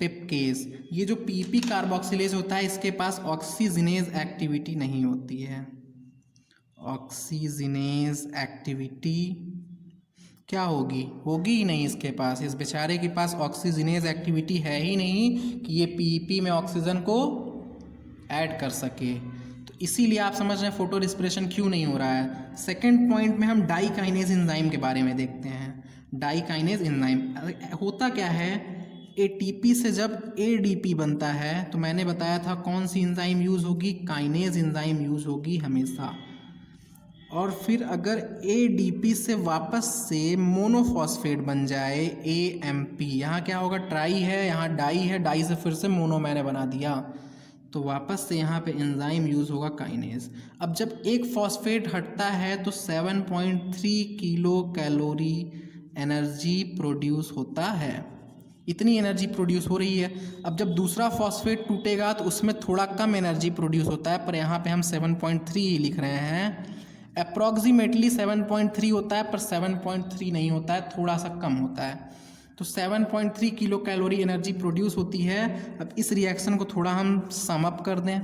पेप्केज। ये जो PEP कार्बोक्सिलेज होता है इसके पास ऑक्सीजनेज एक्टिविटी नहीं होती है। ऑक्सीजनेज एक्टिविटी क्या होगी, होगी ही नहीं इसके पास, इस बेचारे के पास ऑक्सीजनेज एक्टिविटी है ही नहीं कि ये PEP में ऑक्सीजन को ऐड कर सके। तो इसीलिए आप समझ रहे हैं फोटो रेस्पिरेशन क्यों नहीं हो रहा है। सेकंड पॉइंट में हम डाइकाइनेज एंजाइम के बारे में देखते हैं। डाइकाइनेज एंजाइम होता क्या है, ATP से जब ADP बनता है तो मैंने बताया था कौन सी एंजाइम यूज़ होगी, काइनेज एंजाइम यूज़ होगी हमेशा। और फिर अगर ADP से वापस से मोनोफॉस्फेट बन जाए AMP, यहाँ क्या होगा, ट्राई है, यहाँ डाई है, डाई से फिर से मोनो मैंने बना दिया, तो वापस से यहाँ पे एंजाइम यूज़ होगा काइनेज। अब जब एक फॉस्फेट हटता है तो 7.3 किलो कैलोरी एनर्जी प्रोड्यूस होता है, इतनी एनर्जी प्रोड्यूस हो रही है। अब जब दूसरा फॉस्फेट टूटेगा तो उसमें थोड़ा कम एनर्जी प्रोड्यूस होता है, पर यहाँ पे हम 7.3 लिख रहे हैं। अप्रॉक्सीमेटली 7.3 होता है, पर 7.3 नहीं होता है, थोड़ा सा कम होता है। तो 7.3 किलो कैलोरी एनर्जी प्रोड्यूस होती है। अब इस रिएक्शन को थोड़ा हम सम अप कर दें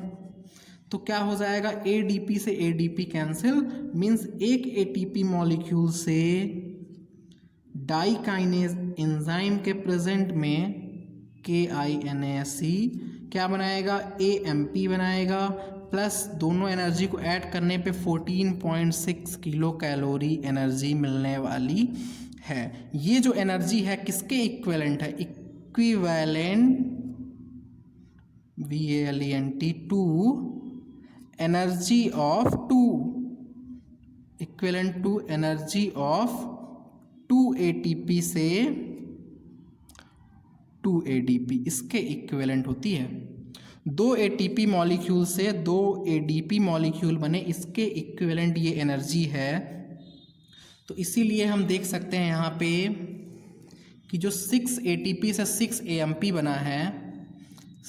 तो क्या हो जाएगा, ADP से ADP कैंसिल, मीन्स एक ATP मॉलिक्यूल से डाइकाइनेज एंजाइम के प्रेजेंट में KINASE क्या बनाएगा, AMP बनाएगा। प्लस दोनों एनर्जी को ऐड करने पे 14.6 किलो कैलोरी एनर्जी मिलने वाली है। ये जो एनर्जी है किसके इक्विवेलेंट है? Equivalent VALENT to energy of equivalent to energy of 2 ATP से 2 ADP, इसके इक्विवेलेंट होती है। 2 ATP मॉलिक्यूल से 2 ADP मॉलिक्यूल बने, इसके इक्विवेलेंट ये एनर्जी है। तो इसीलिए हम देख सकते हैं यहाँ पे कि जो 6 ATP से 6 AMP बना है,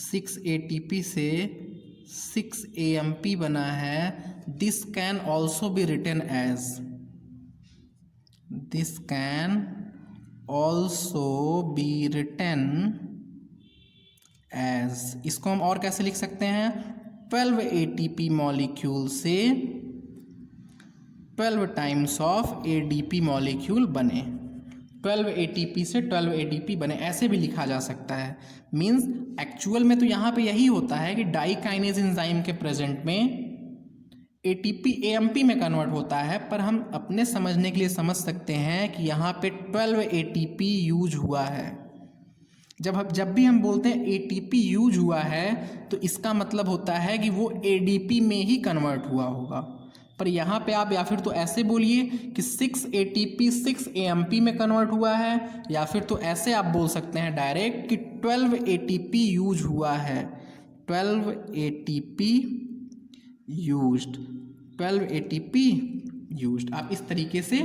6 ATP से 6 AMP बना है, this can also be written as, this can also be written as, इसको हम और कैसे लिख सकते हैं? 12 ATP मॉलिक्यूल से 12 टाइम्स ऑफ ADP मॉलिक्यूल बने, 12 ATP से 12 ADP बने, ऐसे भी लिखा जा सकता है। मीन्स एक्चुअल में तो यहाँ पे यही होता है कि डाइकाइनेज एंजाइम के प्रेजेंट में ATP AMP में कन्वर्ट होता है, पर हम अपने समझने के लिए समझ सकते हैं कि यहाँ पे 12 ATP यूज हुआ है। जब भी हम बोलते हैं ATP यूज हुआ है तो इसका मतलब होता है कि वो ADP में ही कन्वर्ट हुआ होगा। पर यहाँ पे आप या फिर तो ऐसे बोलिए कि 6 ATP 6 AMP में कन्वर्ट हुआ है, या फिर तो ऐसे आप बोल सकते हैं डायरेक्ट कि 12 ATP यूज हुआ है, 12 ATP यूज्ड, 12 ATP यूज्ड, आप इस तरीके से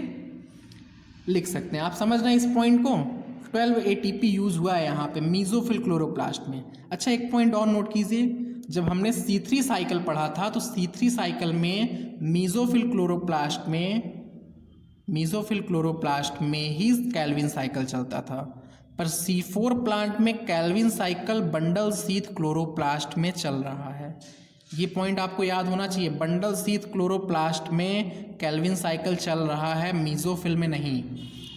लिख सकते हैं। आप समझ रहे हैं इस पॉइंट को? 12 ATP यूज हुआ है यहाँ पे मीसोफिल क्लोरोप्लास्ट में। अच्छा, एक पॉइंट और नोट कीजिए, जब हमने C3 साइकिल पढ़ा था तो C3 साइकिल में मीसोफिल क्लोरोप्लास्ट में ही कैल्विन साइकिल चलता था, पर C4 प्लांट में Calvin cycle bundle sheath chloroplast में चल रहा है। ये पॉइंट आपको याद होना चाहिए, बंडल शीथ क्लोरोप्लास्ट में कैल्विन साइकिल चल रहा है, मीसोफिल में नहीं।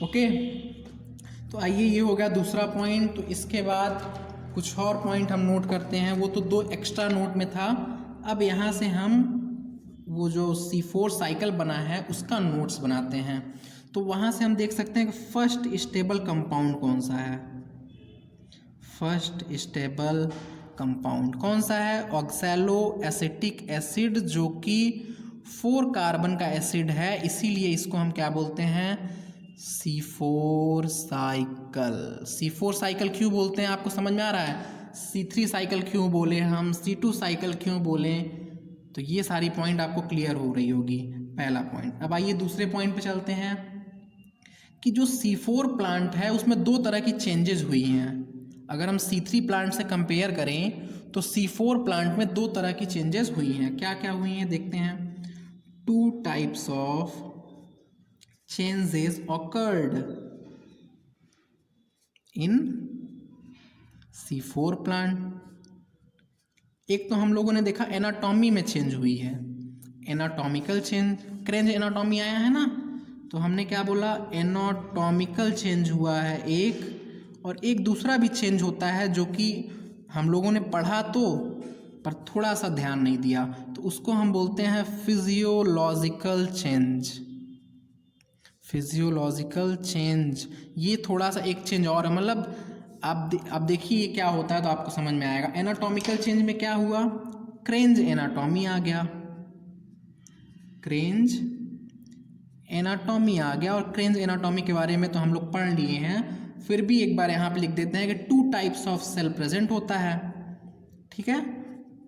ओके, तो आइए, ये हो गया दूसरा पॉइंट। तो इसके बाद कुछ और पॉइंट हम नोट करते हैं, वो तो 2 एक्स्ट्रा नोट में था। अब यहाँ से हम वो जो C4 साइकिल बना है उसका नोट्स बनाते हैं। तो वहाँ से हम देख सकते हैं कि फर्स्ट स्टेबल कंपाउंड कौन सा है। फर्स्ट स्टेबल कंपाउंड कौन सा है? ऑक्सैलो एसिटिक एसिड, जो कि 4 कार्बन का एसिड है, इसीलिए इसको हम क्या बोलते हैं? C4 cycle. C4 साइकिल क्यों बोलते हैं, आपको समझ में आ रहा है? C3 साइकिल क्यों बोले हम, C2 साइकिल क्यों बोले, तो ये सारी पॉइंट आपको क्लियर हो रही होगी। पहला पॉइंट। अब आइए दूसरे पॉइंट पे चलते हैं कि जो C4 प्लांट है उसमें 2 तरह की चेंजेस हुई हैं। अगर हम C3 प्लांट से कंपेयर करें तो C4 प्लांट में 2 तरह की चेंजेस हुई हैं। क्या क्या हुई हैं देखते हैं। 2 types of changes occurred in C4 plant. एक तो हम लोगों ने देखा एनाटॉमी में चेंज हुई है, एनाटॉमिकल चेंज, क्रेंज एनाटॉमी आया है ना, तो हमने क्या बोला? एनाटॉमिकल चेंज हुआ है एक, और एक दूसरा भी चेंज होता है जो कि हम लोगों ने पढ़ा तो पर थोड़ा सा ध्यान नहीं दिया, तो उसको हम बोलते हैं फिजियोलॉजिकल चेंज। फिजियोलॉजिकल चेंज, ये थोड़ा सा एक चेंज और है, मतलब आप देखिए क्या होता है तो आपको समझ में आएगा। एनाटॉमिकल चेंज में क्या हुआ? क्रेंज एनाटॉमी आ गया, क्रेंज एनाटॉमी आ गया, और क्रेंज एनाटॉमी के बारे में तो हम लोग पढ़ लिए हैं, फिर भी एक बार यहाँ पे लिख देते हैं कि 2 टाइप्स ऑफ सेल प्रेजेंट होता है। ठीक है,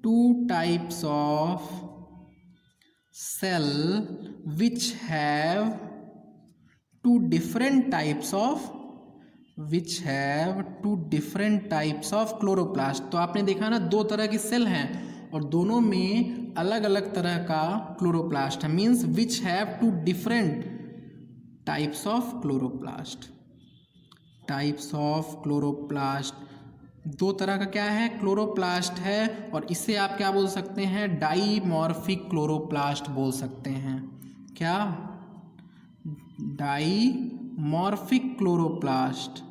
2 types of cell which have 2 different types of chloroplast. तो आपने देखा ना, 2 तरह की सेल हैं और दोनों में अलग अलग तरह का क्लोरोप्लास्ट है, means which have 2 different types of chloroplast. Types of chloroplast 2 तरह का क्या है? क्लोरोप्लास्ट है, और इसे आप क्या बोल सकते हैं? डाईमॉर्फिक क्लोरोप्लास्ट बोल सकते हैं। क्या? डाईमॉर्फिक क्लोरोप्लास्ट,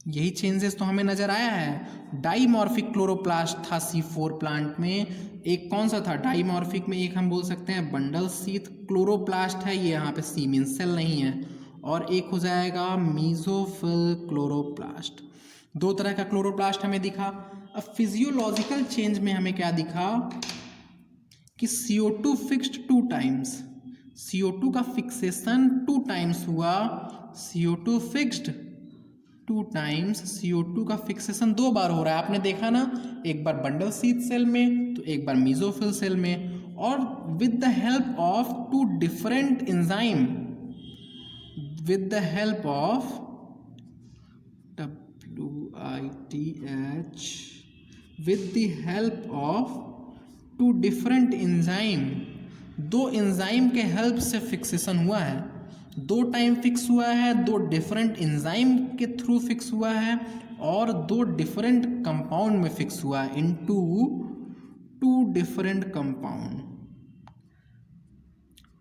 यही चेंजेस तो हमें नज़र आया है। डाईमॉर्फिक क्लोरोप्लास्ट था C4 प्लांट में, एक कौन सा था डाईमॉर्फिक में, एक हम बोल सकते हैं बंडल शीथ क्लोरोप्लास्ट है, ये यहाँ पे सी मीन्स सेल नहीं है, और एक हो जाएगा मीजोफिल क्लोरोप्लास्ट। दो तरह का क्लोरोप्लास्ट हमें दिखा। अब फिजियोलॉजिकल चेंज में हमें क्या दिखा कि CO2 फिक्स्ड 2 टाइम्स, CO2 का फिक्सेशन 2 टाइम्स हुआ, CO2 फिक्स्ड 2 टाइम्स, CO2 का फिक्सेशन 2 बार हो रहा है। आपने देखा ना, एक बार बंडल शीथ सेल में तो एक बार मीजोफिल सेल में, और with the help of 2 different enzyme, with the help of WITH, with the help of 2 different enzyme, 2 enzyme के हेल्प से फिक्सेशन हुआ है, 2 टाइम फिक्स हुआ है, 2 डिफरेंट एंजाइम के थ्रू फिक्स हुआ है, और 2 डिफरेंट कंपाउंड में फिक्स हुआ है, into 2 different compound,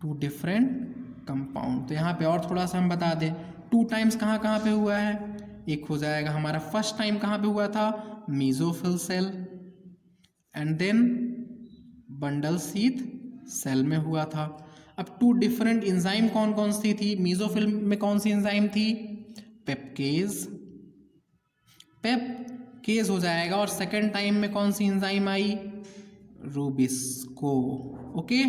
2 different compound. तो यहाँ पे और थोड़ा सा हम बता दें, 2 टाइम्स कहाँ कहाँ पे हुआ है, एक हो जाएगा हमारा फर्स्ट टाइम कहाँ पे हुआ था, mesophyll cell, and then bundle sheath cell में हुआ था। अब 2 डिफरेंट एंजाइम कौन कौन सी थी, मीजोफिल में कौन सी एंजाइम थी, पेपकेज, पेपकेज हो जाएगा, और सेकेंड टाइम में कौन सी एंजाइम आई, रूबिस्को। ओके,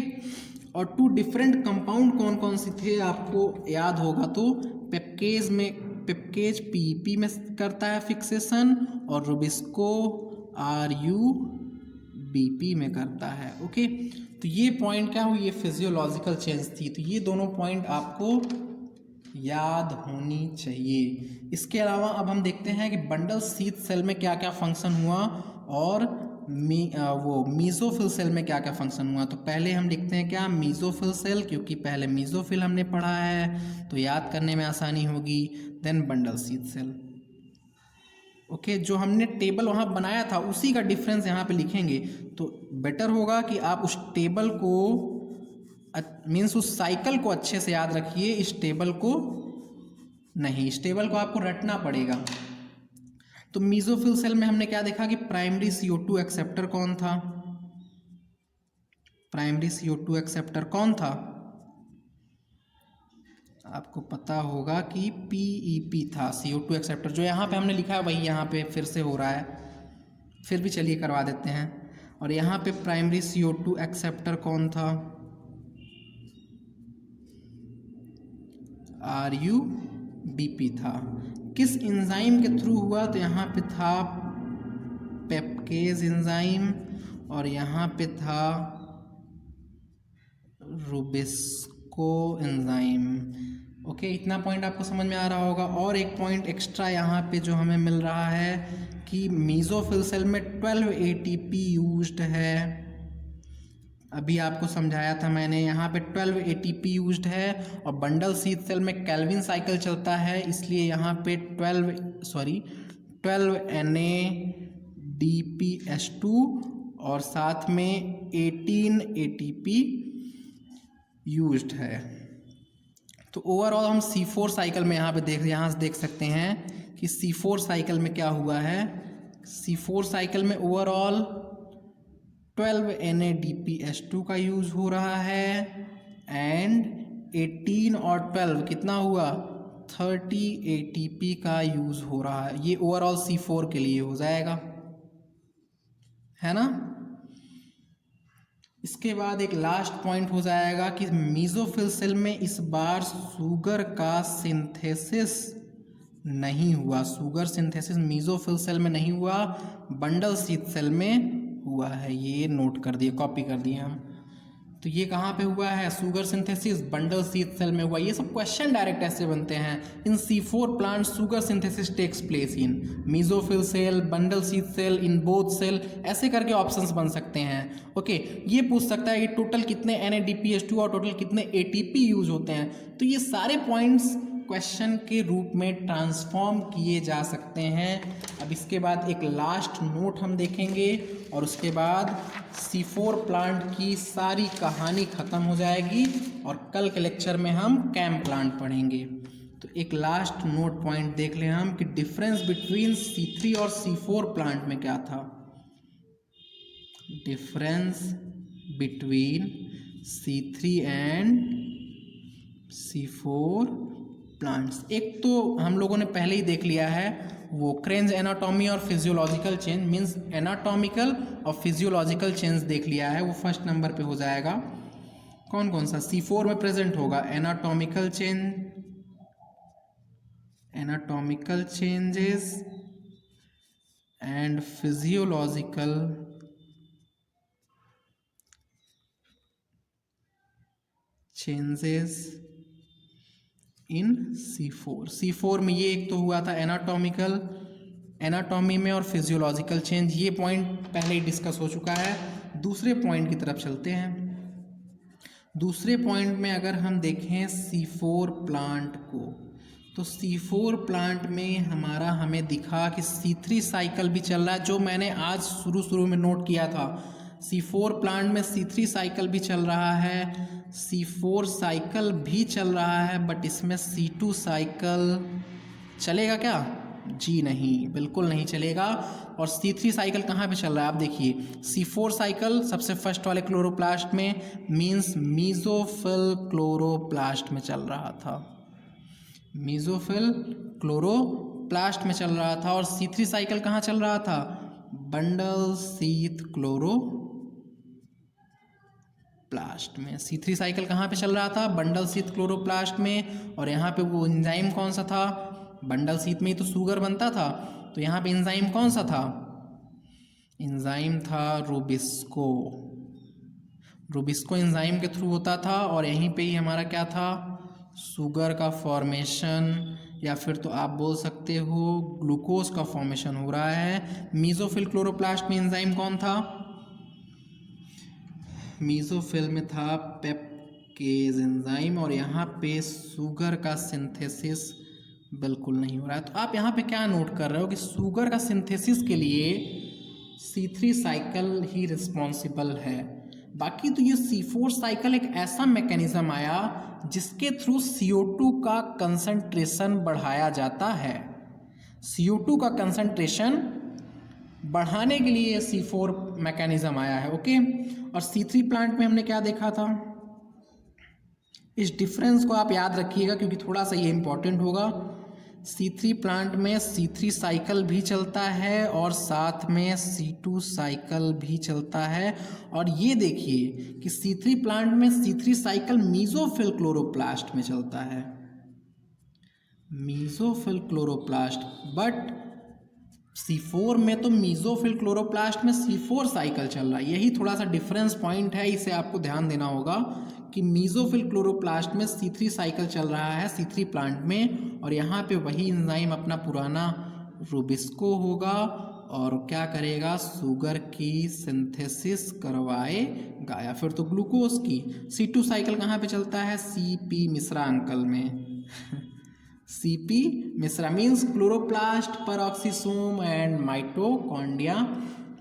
और 2 डिफरेंट कंपाउंड कौन कौन से थे आपको याद होगा तो, पेपकेज में, पेपकेज PEP में करता है फिक्सेशन, और रूबिस्को RUBP में करता है। ओके, तो ये पॉइंट क्या हुई, ये फिजियोलॉजिकल चेंज थी, तो ये दोनों पॉइंट आपको याद होनी चाहिए। इसके अलावा अब हम देखते हैं कि बंडल शीथ सेल में क्या क्या फंक्शन हुआ, और वो मीजोफिल सेल में क्या क्या फंक्शन हुआ। तो पहले हम लिखते हैं क्या, मीजोफिल सेल, क्योंकि पहले मीजोफिल हमने पढ़ा है तो याद करने में आसानी होगी। Then bundle sheath cell. Okay, जो हमने टेबल वहाँ बनाया था उसी का डिफरेंस यहाँ पे लिखेंगे, तो बेटर होगा कि आप उस टेबल को मीन्स उस साइकिल को अच्छे से याद रखिए, इस टेबल को नहीं, इस टेबल को आपको रटना पड़ेगा। तो मीजोफिल सेल में हमने क्या देखा कि प्राइमरी CO2 एक्सेप्टर कौन था, प्राइमरी CO2 एक्सेप्टर कौन था, आपको पता होगा कि PEP था CO2 एक्सेप्टर। जो यहाँ पे हमने लिखा है वही यहाँ पे फिर से हो रहा है, फिर भी चलिए करवा देते हैं। और यहाँ पे प्राइमरी CO2 एक्सेप्टर कौन था, RUBP था। किस एंजाइम के थ्रू हुआ, तो यहाँ पे था पेपकेज एंजाइम, और यहाँ पे था रूबिस्को एंजाइम। ओके, इतना पॉइंट आपको समझ में आ रहा होगा। और एक पॉइंट एक्स्ट्रा यहाँ पे जो हमें मिल रहा है कि मीजोफिल सेल में 12 ATP यूज्ड है, अभी आपको समझाया था मैंने, यहाँ पे 12 ATP यूज्ड है, और बंडल शीथ सेल में केल्विन साइकिल चलता है, इसलिए यहाँ पे 12 NADPH2 और साथ में 18 ATP यूज्ड है। तो ओवरऑल हम C4 साइकिल में यहाँ से देख सकते हैं कि C4 साइकिल में क्या हुआ है, C4 साइकिल में ओवरऑल 12 NADPH2 का यूज़ हो रहा है, एंड 18 और 12 कितना हुआ, 30 ATP का यूज़ हो रहा है। ये ओवरऑल C4 के लिए हो जाएगा, है ना। इसके बाद एक लास्ट पॉइंट हो जाएगा कि मीजोफिल सेल में इस बार शुगर का सिंथेसिस नहीं हुआ, शुगर सिंथेसिस मीजोफिल सेल में नहीं हुआ, बंडल शीथ सेल में हुआ है। ये नोट कर दिए, कॉपी कर दिए हम। तो ये कहाँ पे हुआ है, sugar synthesis bundle sheath cell में हुआ। ये सब क्वेश्चन डायरेक्ट ऐसे बनते हैं, in C4 plant sugar synthesis takes place in mesophyll cell, bundle sheath cell, in both cell, ऐसे करके ऑप्शंस बन सकते हैं। ओके, ये पूछ सकता है कि टोटल कितने NADPH2 और टोटल कितने ATP यूज होते हैं। तो ये सारे पॉइंट्स क्वेश्चन के रूप में ट्रांसफॉर्म किए जा सकते हैं। अब इसके बाद एक लास्ट नोट हम देखेंगे, और उसके बाद C4 प्लांट की सारी कहानी ख़त्म हो जाएगी, और कल के लेक्चर में हम कैम प्लांट पढ़ेंगे। तो एक लास्ट नोट पॉइंट देख लें हम कि डिफरेंस बिटवीन C3 और C4 प्लांट में क्या था। Difference between C3 and C4 plants, एक तो हम लोगों ने पहले ही देख लिया है, वो क्रेन्स एनाटॉमी और फिजियोलॉजिकल चेंज, मीन्स एनाटॉमिकल और फिजियोलॉजिकल चेंज देख लिया है, वो फर्स्ट नंबर पे हो जाएगा। कौन कौन सा C4 में प्रेजेंट होगा? Anatomical changes and physiological changes in C4 में ये एक तो हुआ था एनाटॉमी में और फिजियोलॉजिकल चेंज, ये पॉइंट पहले ही डिस्कस हो चुका है। दूसरे पॉइंट की तरफ चलते हैं। दूसरे पॉइंट में अगर हम देखें C4 प्लांट को, तो C4 प्लांट में हमें दिखा कि C3 साइकिल भी चल रहा है, जो मैंने आज शुरू में नोट किया था। C4 प्लांट में C3 साइकिल भी चल रहा है, C4 साइकिल भी चल रहा है, बट इसमें C2 साइकिल चलेगा क्या? जी नहीं, बिल्कुल नहीं चलेगा। और C3 साइकिल कहाँ पे चल रहा है? आप देखिए, C4 साइकिल सबसे फर्स्ट वाले क्लोरोप्लास्ट में, मीन्स मीजोफिल क्लोरोप्लास्ट में चल रहा था, मीजोफिल क्लोरोप्लास्ट में चल रहा था। और C3 साइकिल कहाँ चल रहा था? बंडल शीथ क्लोरोप्लास्ट में। C3 साइकिल कहाँ पे चल रहा था? बंडल शीथ क्लोरोप्लास्ट में। और यहाँ पे वो एंजाइम कौन सा था? बंडल शीथ में ही तो शुगर बनता था, तो यहाँ पे एंजाइम कौन सा था? एंजाइम था रूबिस्को एंजाइम के थ्रू होता था। और यहीं पे ही हमारा क्या था? शुगर का फॉर्मेशन, या फिर तो आप बोल सकते हो ग्लूकोज का फॉर्मेशन हो रहा है। मीजोफिल क्लोरोप्लास्ट में एंजाइम कौन था? मीजोफिल में था पेप्केज एंजाइम, और यहाँ पे शुगर का सिंथेसिस बिल्कुल नहीं हो रहा है। तो आप यहाँ पे क्या नोट कर रहे हो कि शुगर का सिंथेसिस के लिए C3 साइकिल ही रिस्पॉन्सिबल है। बाकी तो ये C4 साइकिल एक ऐसा मैकेनिज्म आया जिसके थ्रू CO2 का कंसंट्रेशन बढ़ाया जाता है। CO2 का कंसंट्रेशन बढ़ाने के लिए C4 मैकेनिज्म आया है, ओके। और C3 प्लांट में हमने क्या देखा था? इस डिफरेंस को आप याद रखिएगा क्योंकि थोड़ा सा ये इंपॉर्टेंट होगा। C3 प्लांट में C3 साइकिल भी चलता है और साथ में C2 साइकिल भी चलता है। और ये देखिए कि C3 प्लांट में C3 साइकिल मीजोफिल क्लोरोप्लास्ट में चलता है, मीजोफिल क्लोरोप्लास्ट, बट C4 में तो मीजोफिल क्लोरोप्लास्ट में C4 साइकिल चल रहा है। यही थोड़ा सा डिफरेंस पॉइंट है, इसे आपको ध्यान देना होगा कि मीजोफिल क्लोरोप्लास्ट में C3 साइकिल चल रहा है C3 प्लांट में, और यहाँ पे वही एंजाइम अपना पुराना रूबिस्को होगा और क्या करेगा? शुगर की सिंथेसिस करवाएगा, या फिर तो ग्लूकोज की। C2 साइकिल कहाँ पे चलता है? CP मिश्रा अंकल में CP Mishra means chloroplast, peroxisome and mitochondria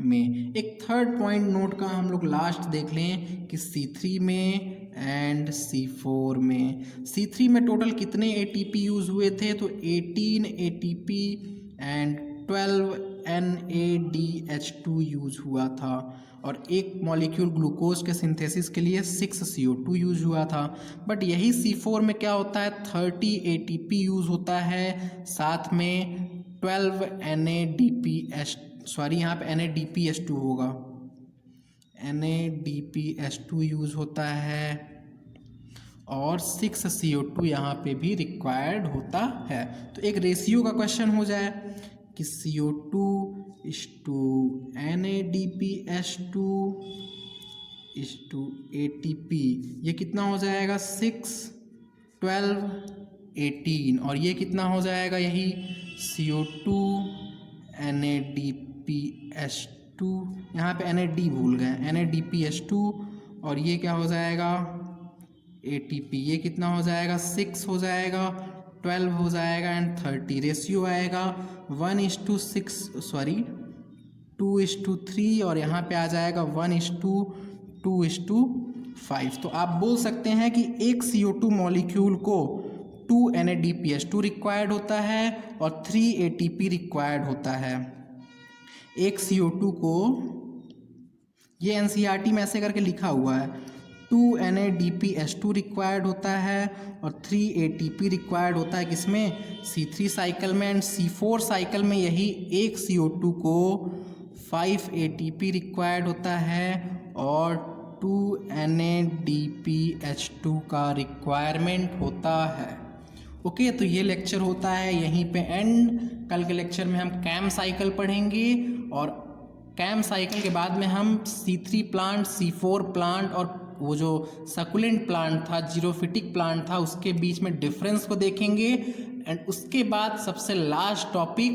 में। एक थर्ड पॉइंट नोट का हम लोग लास्ट देख लें कि C3 में एंड C4 में। C3 में टोटल कितने ATP यूज़ हुए थे? तो 18 ATP एंड 12 NADH2 यूज़ हुआ था, और एक मॉलिक्यूल ग्लूकोज के सिंथेसिस के लिए 6 CO2 यूज़ हुआ था। बट यही C4 में क्या होता है? 30 ATP यूज़ होता है, साथ में 12 यहाँ पे NADPH2 होगा, NADPH2 यूज़ होता है, और 6 CO2 यहाँ पे भी रिक्वायर्ड होता है। तो एक रेशियो का क्वेश्चन हो जाए कि CO2 NADPH2 ATP, ये कितना हो जाएगा? 6, 12, 18, और ये कितना हो जाएगा? यही CO2 NADPH2, यहाँ पे NAD भूल गए, NADPH2, और ये क्या हो जाएगा? ATP, ये कितना हो जाएगा? 6 हो जाएगा, 12 हो जाएगा एंड 30। रेशियो आएगा 2:3, और यहाँ पे आ जाएगा 1:2:5। तो आप बोल सकते हैं कि एक CO2 मॉलिक्यूल को 2 NADPH2 रिक्वायर्ड होता है और 3 ATP रिक्वायर्ड होता है। एक CO2 को, ये NCERT में ऐसे करके लिखा हुआ है, 2 NADPH2 रिक्वायर्ड होता है और 3 ATP रिक्वायर्ड होता है किसमें, C3 साइकिल में। एंड C4 साइकिल में यही एक CO2 को 5 ATP रिक्वायर्ड होता है और 2 NADPH2 का रिक्वायरमेंट होता है। ओके, तो ये लेक्चर होता है यहीं पे एंड। कल के लेक्चर में हम कैम साइकिल पढ़ेंगे और कैम साइकिल के बाद में हम C3 प्लांट, C4 प्लांट और वो जो सकुलेंट प्लांट था, जीरोफिटिक प्लांट था, उसके बीच में डिफरेंस को देखेंगे। एंड उसके बाद सबसे last topic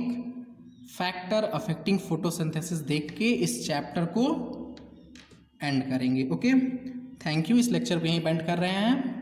factor affecting photosynthesis देख के इस चैप्टर को एंड करेंगे। Okay, thank you. इस लेक्चर को यहीं एंड कर रहे हैं।